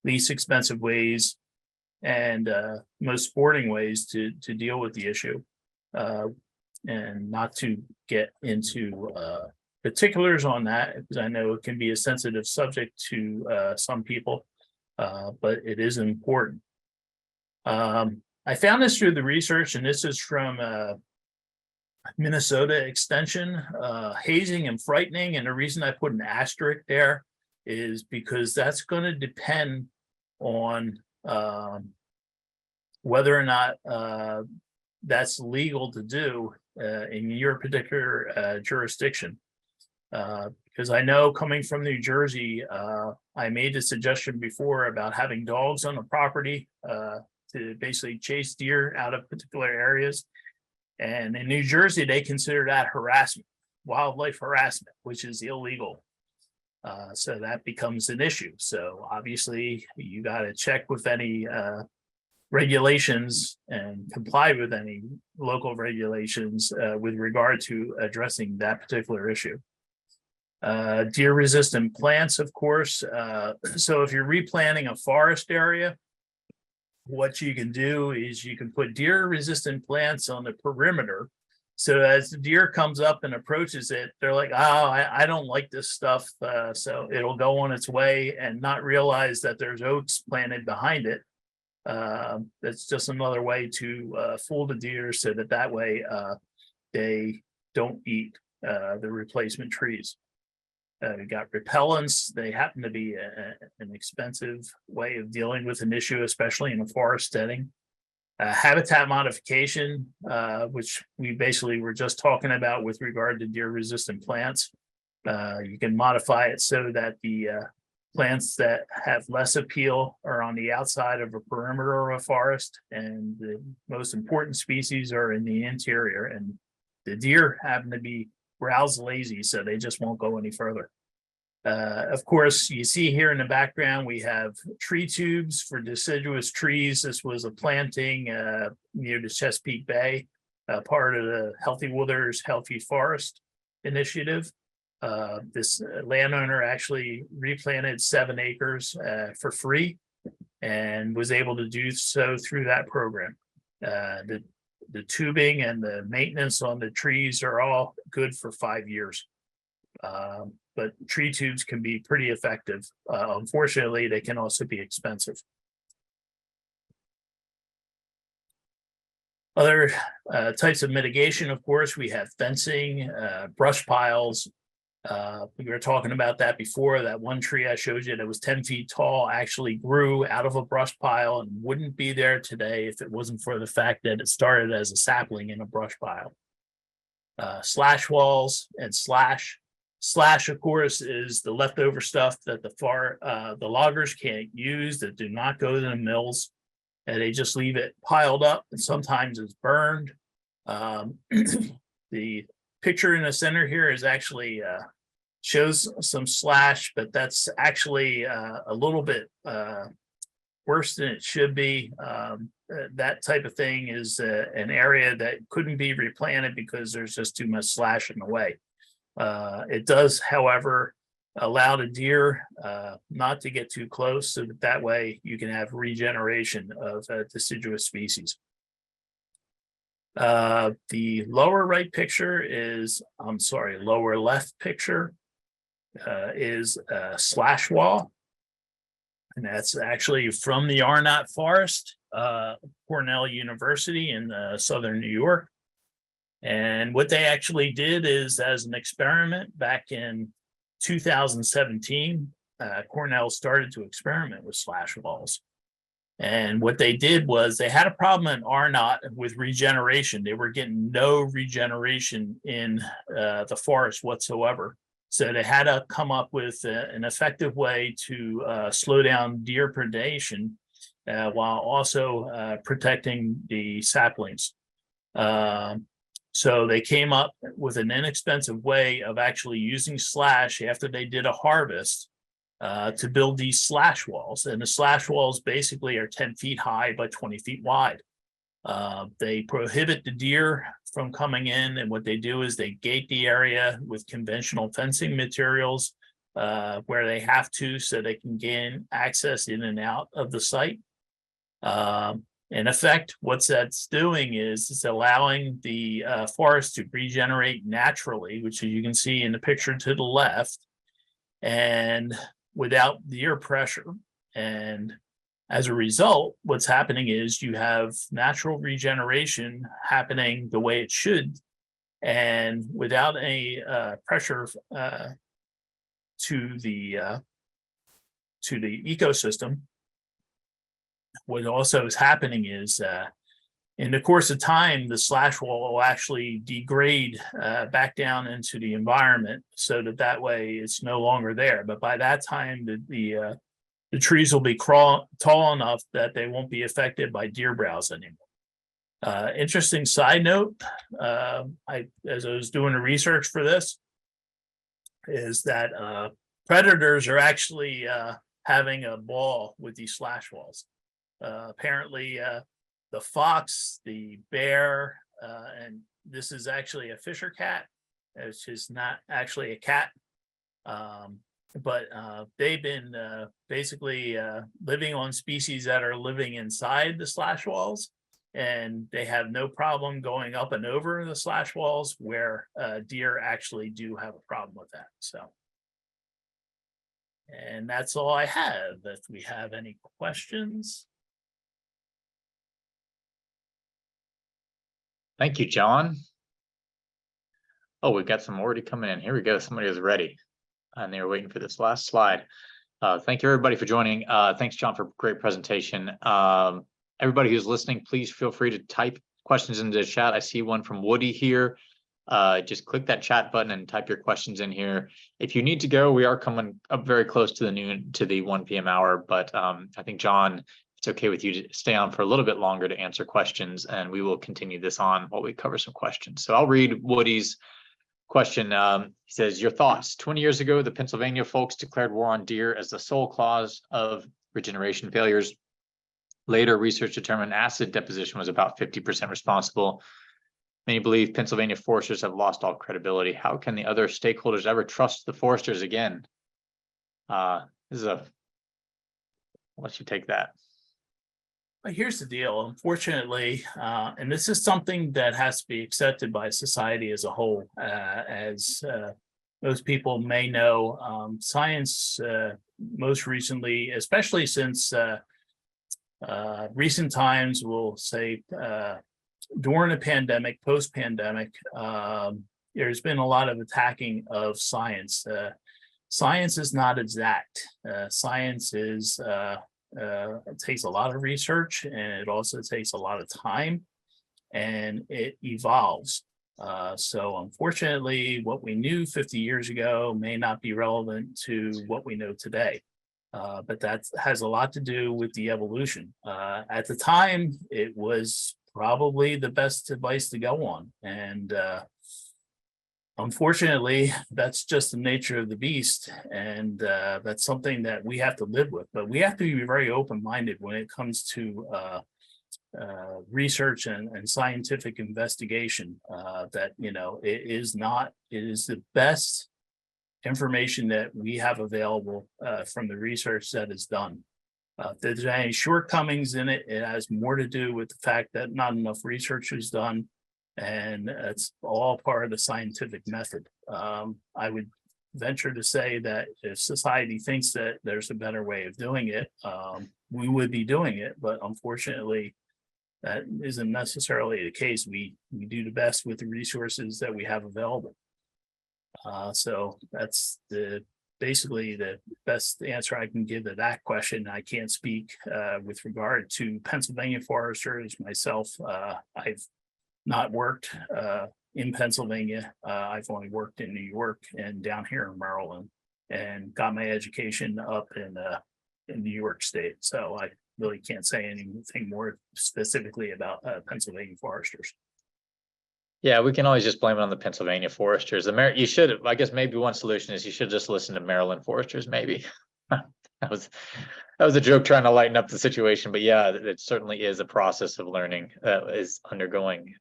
least expensive ways and most sporting ways to deal with the issue, and not to get into particulars on that, because I know it can be a sensitive subject to some people, but it is important. I found this through the research, and this is from Minnesota Extension, hazing and frightening. And the reason I put an asterisk there is because that's going to depend on whether or not that's legal to do in your particular jurisdiction. Because I know, coming from New Jersey, I made a suggestion before about having dogs on the property to basically chase deer out of particular areas. And in New Jersey, they consider that harassment, wildlife harassment, which is illegal. So that becomes an issue. So obviously, you got to check with any regulations and comply with any local regulations with regard to addressing that particular issue. Deer resistant plants, of course. So if you're replanting a forest area, what you can do is you can put deer resistant plants on the perimeter. So as the deer comes up and approaches it, they're like, oh, I don't like this stuff. So it'll go on its way and not realize that there's oaks planted behind it. That's just another way to fool the deer, so that way they don't eat the replacement trees. We got repellents. They happen to be an expensive way of dealing with an issue, especially in a forest setting. Habitat modification, which we basically were just talking about with regard to deer resistant plants. You can modify it so that the plants that have less appeal are on the outside of a perimeter of a forest, and the most important species are in the interior. And the deer happen to be browse lazy, so they just won't go any further. Of course, you see here in the background, we have tree tubes for deciduous trees. This was a planting near the Chesapeake Bay, part of the Healthy Wilderness, Healthy Forest initiative. This landowner actually replanted 7 acres for free and was able to do so through that program. The tubing and the maintenance on the trees are all good for 5 years. But tree tubes can be pretty effective. Unfortunately, they can also be expensive. Other types of mitigation, of course, we have fencing, brush piles. We were talking about that before. That one tree I showed you that was 10 feet tall actually grew out of a brush pile and wouldn't be there today if it wasn't for the fact that it started as a sapling in a brush pile. Slash walls and slash. Slash, of course, is the leftover stuff that the loggers can't use, that do not go to the mills, and they just leave it piled up, and sometimes it's burned. The picture in the center here is actually shows some slash, but that's actually a little bit worse than it should be. That type of thing is an area that couldn't be replanted because there's just too much slash in the way. It does, however, allow the deer not to get too close, so that way you can have regeneration of deciduous species. The lower right picture is, lower left picture is a slash wall. And that's actually from the Arnott Forest, Cornell University in southern New York. And what they actually did is, as an experiment back in 2017, Cornell started to experiment with slash walls. And what they did was they had a problem in Arnott with regeneration. They were getting no regeneration in the forest whatsoever. So they had to come up with an effective way to slow down deer predation while also protecting the saplings. So they came up with an inexpensive way of actually using slash after they did a harvest to build these slash walls. And the slash walls basically are 10 feet high by 20 feet wide. They prohibit the deer from coming in, and what they do is they gate the area with conventional fencing materials where they have to, so they can gain access in and out of the site. In effect, what that's doing is it's allowing the forest to regenerate naturally, which you can see in the picture to the left, and without deer pressure. And as a result, what's happening is you have natural regeneration happening the way it should, and without any pressure to the ecosystem. What also is happening is in the course of time, the slash wall will actually degrade back down into the environment, so that way it's no longer there. But by that time, the trees will be tall enough that they won't be affected by deer browse anymore. Interesting side note, as I was doing the research for this, is that predators are actually having a ball with these slash walls. Apparently, the fox, the bear, and this is actually a fisher cat. It's just not actually a cat. But they've been basically living on species that are living inside the slash walls, and they have no problem going up and over the slash walls, where deer actually do have a problem with that. So, and that's all I have. If we have any questions. Thank you, John. Oh, we've got some already coming in. Here we go. Somebody is ready, and they were waiting for this last slide. Thank you, everybody, for joining. Thanks, John, for a great presentation. Everybody who's listening, please feel free to type questions into the chat. I see one from Woody here. just click that chat button and type your questions in here. If you need to go, we are coming up very close to the 1 p.m. hour, but I think, John, it's okay with you to stay on for a little bit longer to answer questions, and we will continue this on while we cover some questions. So I'll read Woody's question. He says, your thoughts. 20 years ago, the Pennsylvania folks declared war on deer as the sole cause of regeneration failures. Later, research determined acid deposition was about 50% responsible. Many believe Pennsylvania foresters have lost all credibility. How can the other stakeholders ever trust the foresters again? This is I'll let you take that. Here's the deal. Unfortunately, and this is something that has to be accepted by society as a whole, as most people may know, science most recently, especially since recent times, we'll say during the pandemic, post-pandemic, there's been a lot of attacking of science. Science is not exact. Science is it takes a lot of research, and it also takes a lot of time, and it evolves. So unfortunately, what we knew 50 years ago may not be relevant to what we know today. But that has a lot to do with the evolution. At the time, it was probably the best advice to go on. And unfortunately, that's just the nature of the beast. And that's something that we have to live with. But we have to be very open-minded when it comes to research and scientific investigation. That, you know, it is the best information that we have available from the research that is done. If there's any shortcomings in it, it has more to do with the fact that not enough research was done, and it's all part of the scientific method. I would venture to say that if society thinks that there's a better way of doing it, we would be doing it, but unfortunately, that isn't necessarily the case. We do the best with the resources that we have available. So that's basically the best answer I can give to that question. I can't speak with regard to Pennsylvania foresters myself. I've not worked in Pennsylvania. I've only worked in New York and down here in Maryland, and got my education up in New York State. So I really can't say anything more specifically about Pennsylvania foresters. Yeah, we can always just blame it on the Pennsylvania foresters. You should, I guess maybe one solution is you should just listen to Maryland foresters, maybe. that was a joke trying to lighten up the situation, but yeah, it certainly is a process of learning that is undergoing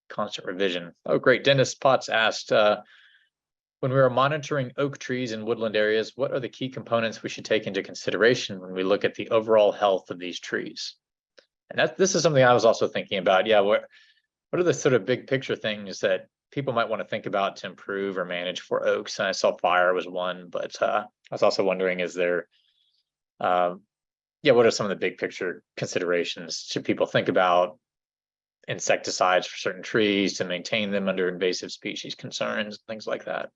constant revision. Oh, great. Dennis Potts asked, when we are monitoring oak trees in woodland areas, what are the key components we should take into consideration when we look at the overall health of these trees? And this is something I was also thinking about. Yeah, what are the sort of big picture things that people might want to think about to improve or manage for oaks? And I saw fire was one, but I was also wondering, what are some of the big picture considerations should people think about? Insecticides for certain trees to maintain them under invasive species concerns, things like that.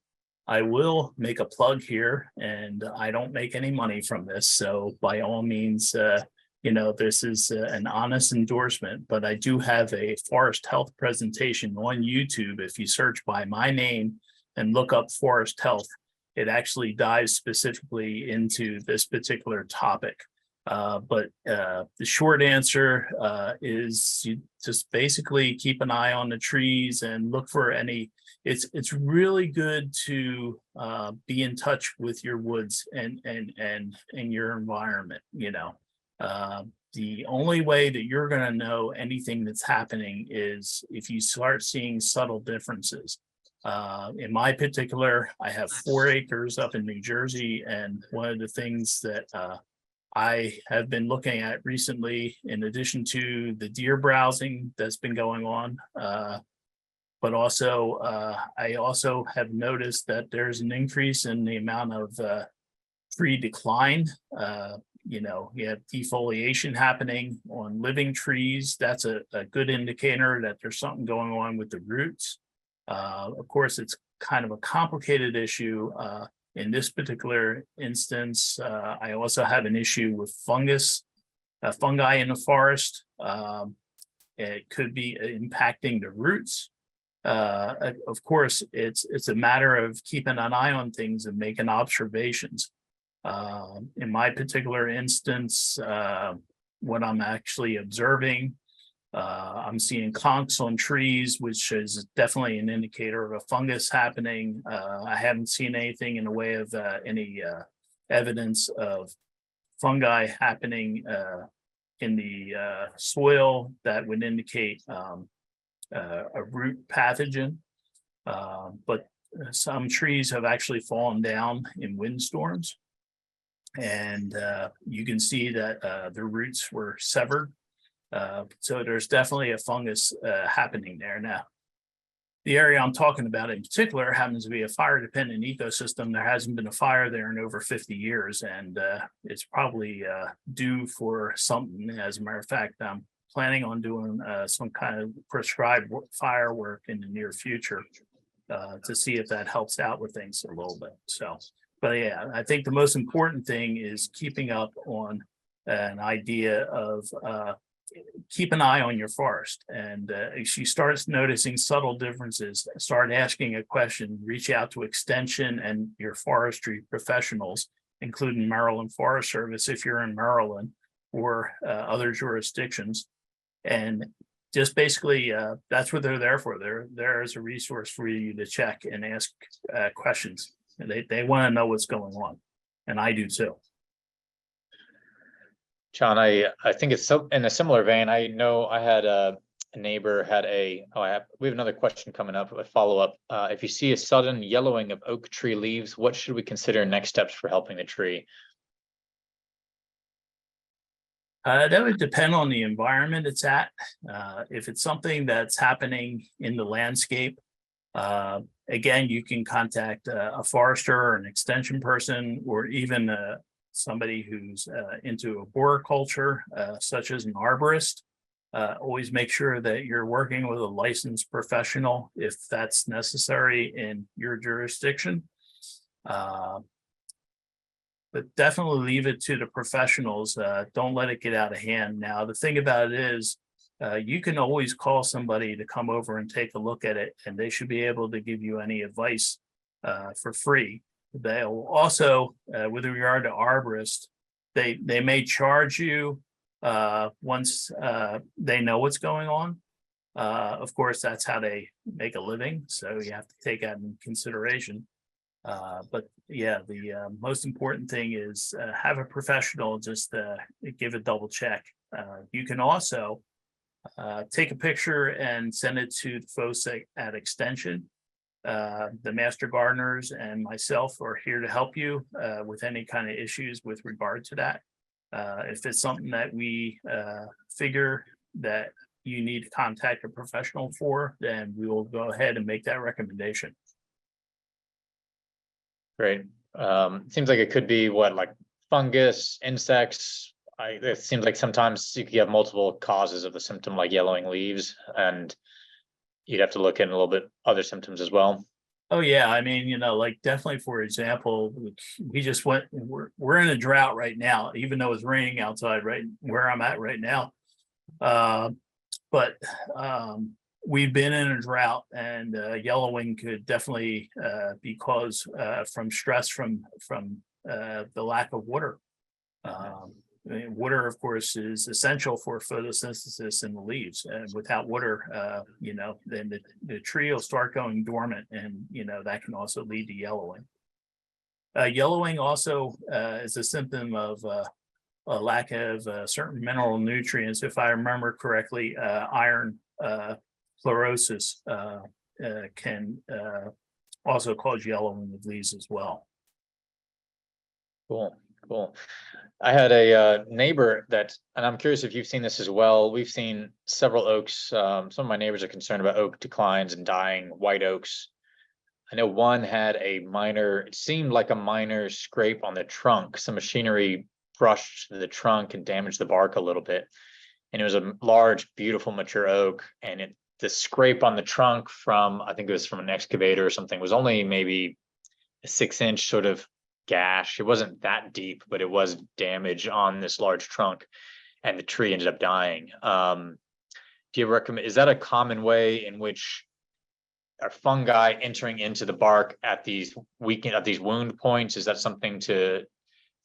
I will make a plug here, and I don't make any money from this. So by all means, this is an honest endorsement, but I do have a forest health presentation on YouTube. If you search by my name and look up forest health, it actually dives specifically into this particular topic. But the short answer is you just basically keep an eye on the trees and look for any. It's really good to be in touch with your woods and your environment. The only way that you're going to know anything that's happening is if you start seeing subtle differences. In my particular, I have 4 acres up in New Jersey, and one of the things that I have been looking at recently, in addition to the deer browsing that's been going on, but also I also have noticed that there's an increase in the amount of tree decline. You have defoliation happening on living trees. That's a good indicator that there's something going on with the roots. Of course, it's kind of a complicated issue. In this particular instance, I also have an issue with fungi in the forest. It could be impacting the roots. Of course, it's a matter of keeping an eye on things and making observations. In my particular instance, what I'm actually observing, I'm seeing conchs on trees, which is definitely an indicator of a fungus happening. I haven't seen anything in the way of any evidence of fungi happening in the soil that would indicate a root pathogen. But some trees have actually fallen down in windstorms. And you can see that the roots were severed. So there's definitely a fungus happening there. Now, the area I'm talking about in particular happens to be a fire dependent ecosystem. There hasn't been a fire there in over 50 years, and it's probably due for something. As a matter of fact, I'm planning on doing some kind of prescribed fire work in the near future to see if that helps out with things a little bit. So, but yeah, I think the most important thing is keeping up on an idea of keep an eye on your forest. And if she starts noticing subtle differences, start asking a question, reach out to Extension and your forestry professionals, including Maryland Forest Service if you're in Maryland, or other jurisdictions. And just basically, that's what they're there for. They're there as a resource for you to check and ask questions. And they want to know what's going on. And I do too. John, I think it's so in a similar vein. I know I had a neighbor had we have another question coming up, a follow-up. If you see a sudden yellowing of oak tree leaves, what should we consider next steps for helping the tree? That would depend on the environment it's at. If it's something that's happening in the landscape, again, you can contact a forester or an extension person, or even somebody who's into arboriculture, such as an arborist. Always make sure that you're working with a licensed professional if that's necessary in your jurisdiction. But definitely leave it to the professionals. Don't let it get out of hand. Now, the thing about it is, you can always call somebody to come over and take a look at it, and they should be able to give you any advice for free. They'll also, with regard to arborists, they may charge you once they know what's going on. Of course, that's how they make a living, so you have to take that in consideration. But yeah, the most important thing is have a professional just give a double check. You can also take a picture and send it to the folks at Extension. The master gardeners and myself are here to help you with any kind of issues with regard to that. If it's something that we figure that you need to contact a professional for, then we will go ahead and make that recommendation. Great. Seems like it could be like fungus, insects. It seems like sometimes you could have multiple causes of the symptom, like yellowing leaves, and you'd have to look in a little bit other symptoms as well. Oh yeah, I mean, like definitely, for example, we just we're in a drought right now, even though it's raining outside right where I'm at right now. But we've been in a drought, and yellowing could definitely be caused from stress from the lack of water. Water, of course, is essential for photosynthesis in the leaves, and without water, then the tree will start going dormant, and that can also lead to yellowing. Yellowing also is a symptom of a lack of certain mineral nutrients. If I remember correctly, iron chlorosis can also cause yellowing of leaves as well. Cool. I had a neighbor and I'm curious if you've seen this as well. We've seen several oaks. Some of my neighbors are concerned about oak declines and dying white oaks. I know one had it seemed like a minor scrape on the trunk. Some machinery brushed the trunk and damaged the bark a little bit. And it was a large, beautiful, mature oak. And the scrape on the trunk I think it was from an excavator or something, was only maybe a 6-inch sort of gash. It wasn't that deep, but it was damage on this large trunk, and the tree ended up dying. Do you recommend, is that a common way in which are fungi entering into the bark at these wound points? Is that something is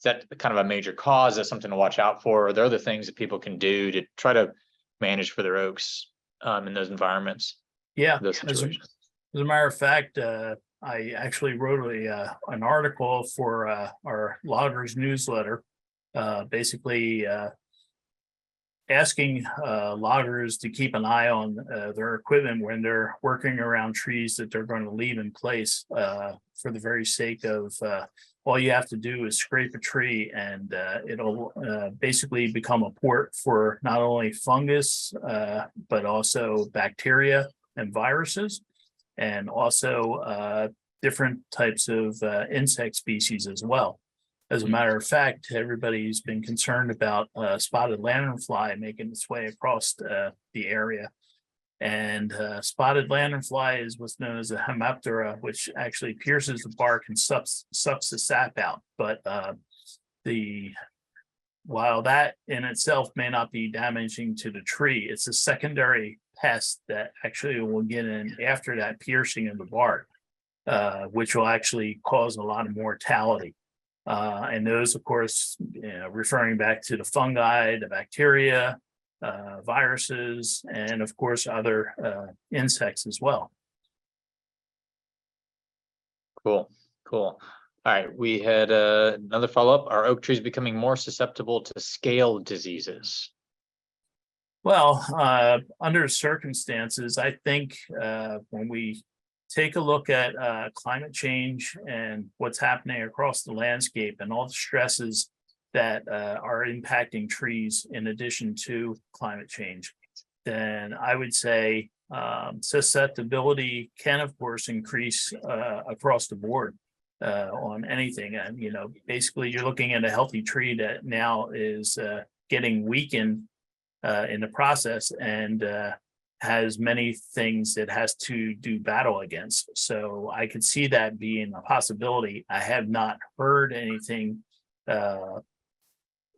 that kind of a major cause? Is that something to watch out for? Are there other things that people can do to try to manage for their oaks in those environments? Yeah, Those as a situations? matter of fact, I actually wrote an article for our loggers newsletter, basically asking loggers to keep an eye on their equipment when they're working around trees that they're going to leave in place, for the very sake of all you have to do is scrape a tree and it'll basically become a port for not only fungus, but also bacteria and viruses, and also different types of insect species as well. As a matter of fact, everybody's been concerned about spotted lanternfly making its way across the area. And spotted lanternfly is what's known as a hemiptera, which actually pierces the bark and sucks the sap out. But while that in itself may not be damaging to the tree, it's a secondary pest that actually will get in after that piercing of the bark, which will actually cause a lot of mortality. And those, of course, referring back to the fungi, the bacteria, viruses, and of course, other insects as well. Cool. All right. We had another follow-up. Are oak trees becoming more susceptible to scale diseases? Well, under circumstances, I think when we take a look at climate change and what's happening across the landscape and all the stresses that are impacting trees in addition to climate change, then I would say susceptibility can, of course, increase across the board on anything. And, basically you're looking at a healthy tree that now is getting weakened in the process and has many things it has to do battle against. So I could see that being a possibility. I have not heard anything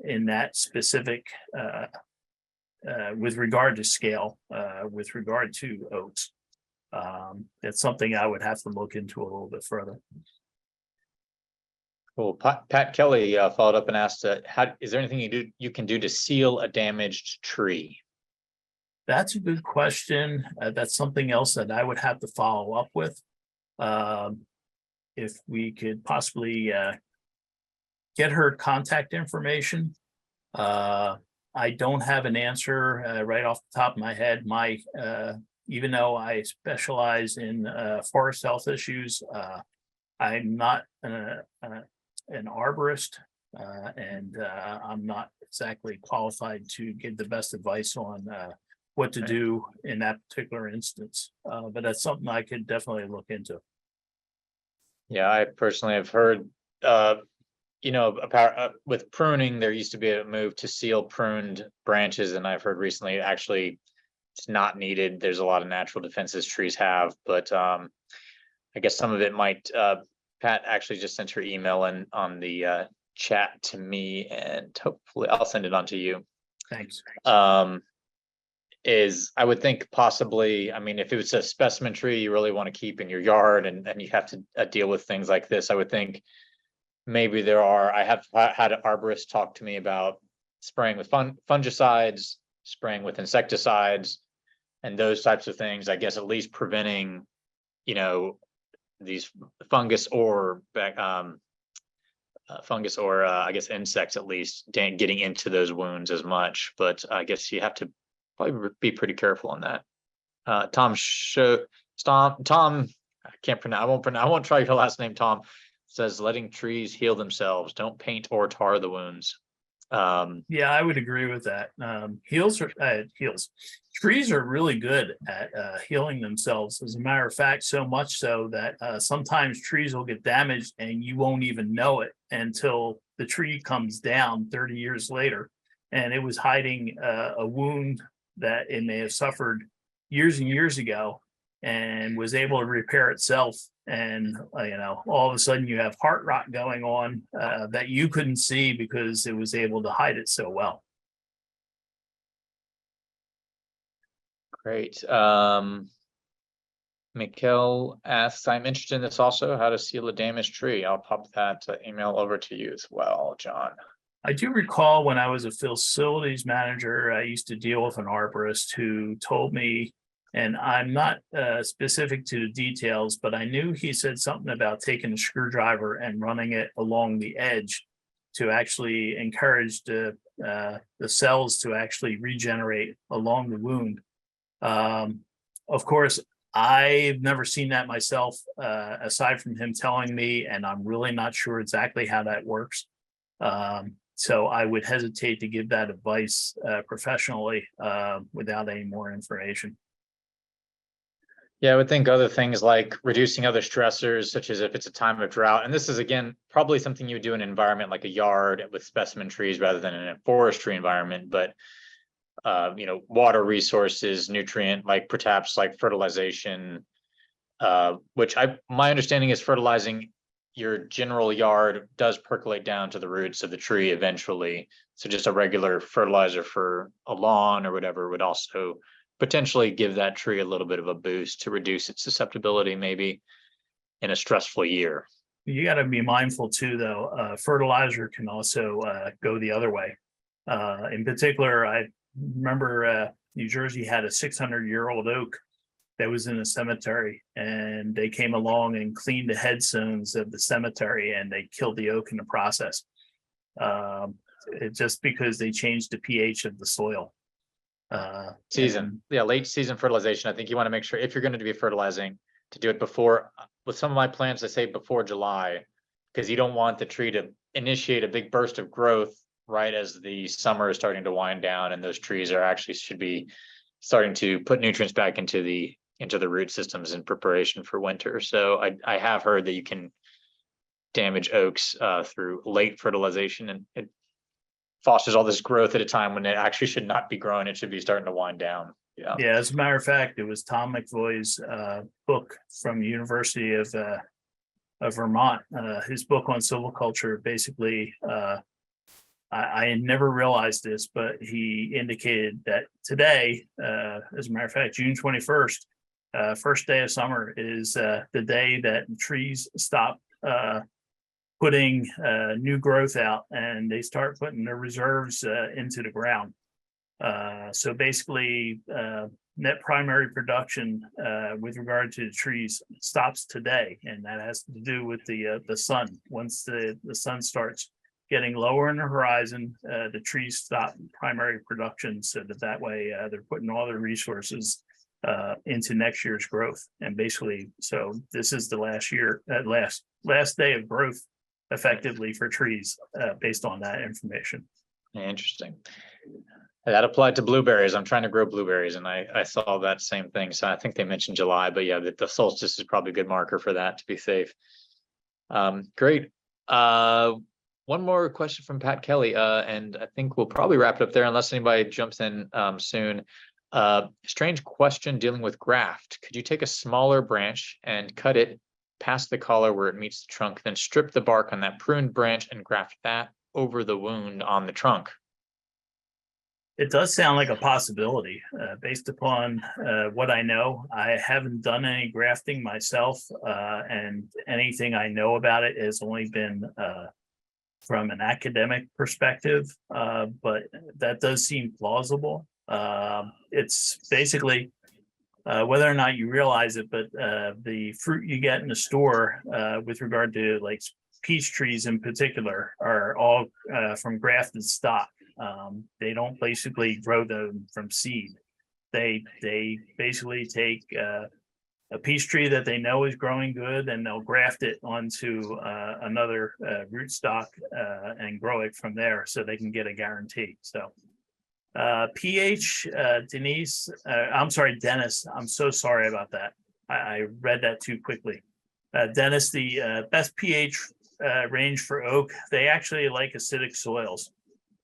in that specific with regard to scale, with regard to oaks. That's something I would have to look into a little bit further. Well, Pat Kelly followed up and asked, is there anything you can do to seal a damaged tree? That's a good question. That's something else that I would have to follow up with. If we could possibly get her contact information. I don't have an answer right off the top of my head. Even though I specialize in forest health issues, I'm not an arborist, and I'm not exactly qualified to give the best advice on what to do in that particular instance. But that's something I could definitely look into. Yeah, I personally have heard, with pruning, there used to be a move to seal pruned branches, and I've heard recently actually it's not needed. There's a lot of natural defenses trees have, but I guess some of it might. Pat actually just sent her email in on the chat to me, and hopefully I'll send it on to you. Thanks. I would think possibly, if it was a specimen tree you really want to keep in your yard and you have to deal with things like this, I would think maybe I have had an arborist talk to me about spraying with fungicides, spraying with insecticides, and those types of things, I guess at least preventing, these fungus or I guess insects at least getting into those wounds as much. But I guess you have to probably be pretty careful on that. Tom, I can't pronounce. I won't try your last name. Tom says letting trees heal themselves. Don't paint or tar the wounds. Yeah, I would agree with that. Trees are really good at healing themselves. As a matter of fact, so much so that sometimes trees will get damaged and you won't even know it until the tree comes down 30 years later, and it was hiding a wound that it may have suffered years and years ago, and was able to repair itself. And all of a sudden you have heart rot going on that you couldn't see because it was able to hide it so well. Great. Mikkel asks, I'm interested in this also, how to seal a damaged tree. I'll pop that email over to you as well, John. I do recall when I was a facilities manager, I used to deal with an arborist who told me, and I'm not specific to the details, but I knew he said something about taking a screwdriver and running it along the edge to actually encourage the cells to actually regenerate along the wound. Of course, I've never seen that myself, aside from him telling me, and I'm really not sure exactly how that works. So I would hesitate to give that advice professionally without any more information. Yeah, I would think other things like reducing other stressors, such as if it's a time of drought. And this is, again, probably something you would do in an environment like a yard with specimen trees rather than in a forestry environment. But, water resources, nutrient, like perhaps like fertilization, which my understanding is fertilizing your general yard does percolate down to the roots of the tree eventually. So just a regular fertilizer for a lawn or whatever would also potentially give that tree a little bit of a boost to reduce its susceptibility maybe in a stressful year. You got to be mindful too, though. Fertilizer can also go the other way. In particular, I remember New Jersey had a 600-year-old oak that was in a cemetery, and they came along and cleaned the headstones of the cemetery, and they killed the oak in the process. Just because they changed the pH of the soil. Late season fertilization. I think you want to make sure if you're going to be fertilizing to do it before. With some of my plants, I say before July, because you don't want the tree to initiate a big burst of growth right as the summer is starting to wind down, and those trees are actually should be starting to put nutrients back into the root systems in preparation for winter. So I have heard that you can damage oaks through late fertilization, and it fosters all this growth at a time when it actually should not be growing. It should be starting to wind down. Yeah. As a matter of fact, it was Tom McVoy's book from the University of Vermont. His book on silviculture, basically, I had never realized this, but he indicated that today, as a matter of fact, June 21st, first day of summer, is the day that trees stop putting new growth out, and they start putting their reserves into the ground. So basically, net primary production with regard to the trees stops today, and that has to do with the sun. Once the sun starts getting lower in the horizon, the trees stop primary production, so that way they're putting all their resources into next year's growth. And basically, so this is the last day of growth effectively for trees based on that information. Interesting. That applied to blueberries. I'm trying to grow blueberries, and I saw that same thing. So I think they mentioned July, but yeah, the solstice is probably a good marker for that to be safe. Great. One more question from Pat Kelly, and I think we'll probably wrap it up there unless anybody jumps in soon. Strange question dealing with graft. Could you take a smaller branch and cut it past the collar where it meets the trunk, then strip the bark on that pruned branch and graft that over the wound on the trunk? It does sound like a possibility based upon what I know. I haven't done any grafting myself, and anything I know about it has only been from an academic perspective, but that does seem plausible. It's basically whether or not you realize it, but the fruit you get in the store with regard to like peach trees in particular are all from grafted stock. They don't basically grow them from seed. They basically take a peach tree that they know is growing good, and they'll graft it onto another rootstock and grow it from there, so they can get a guarantee. So pH, Dennis, I'm so sorry about that. I read that too quickly. Dennis, the best pH range for oak, they actually like acidic soils.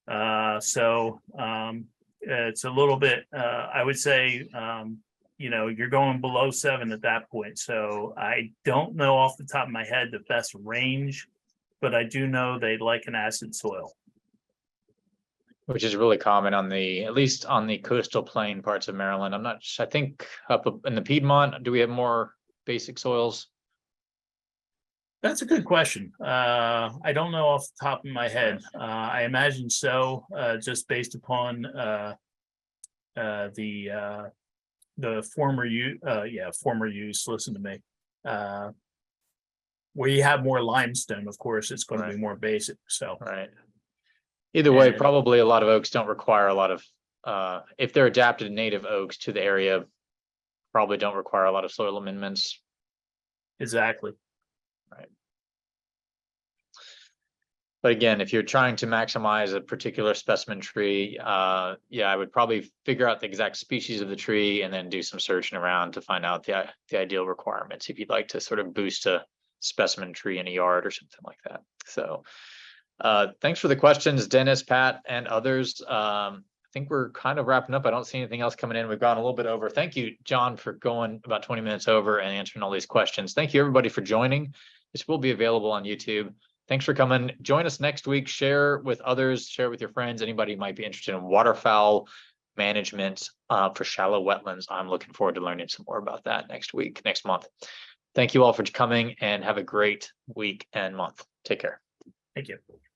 So it's a little bit, I would say, you're going below 7 at that point. So I don't know off the top of my head the best range, but I do know they like an acid soil. Which is really common at least on the coastal plain parts of Maryland. I think up in the Piedmont, do we have more basic soils? That's a good question. I don't know off the top of my head. I imagine so, just based upon the former use. Listen to me. Where you have more limestone, of course, it's going to be more basic. So right. Either way, And- probably a lot of oaks don't require a lot of if they're adapted native oaks to the area, probably don't require a lot of soil amendments. exactly. But again, if you're trying to maximize a particular specimen tree, I would probably figure out the exact species of the tree and then do some searching around to find out the ideal requirements if you'd like to sort of boost a specimen tree in a yard or something like that. So thanks for the questions, Dennis, Pat, and others. I think we're kind of wrapping up. I don't see anything else coming in. We've gone a little bit over. Thank you, John, for going about 20 minutes over and answering all these questions. Thank you, everybody, for joining. This will be available on YouTube. Thanks for coming. Join us next week. Share with others, share with your friends, anybody who might be interested in waterfowl management for shallow wetlands. I'm looking forward to learning some more about that next month. Thank you all for coming and have a great week and month. Take care. Thank you.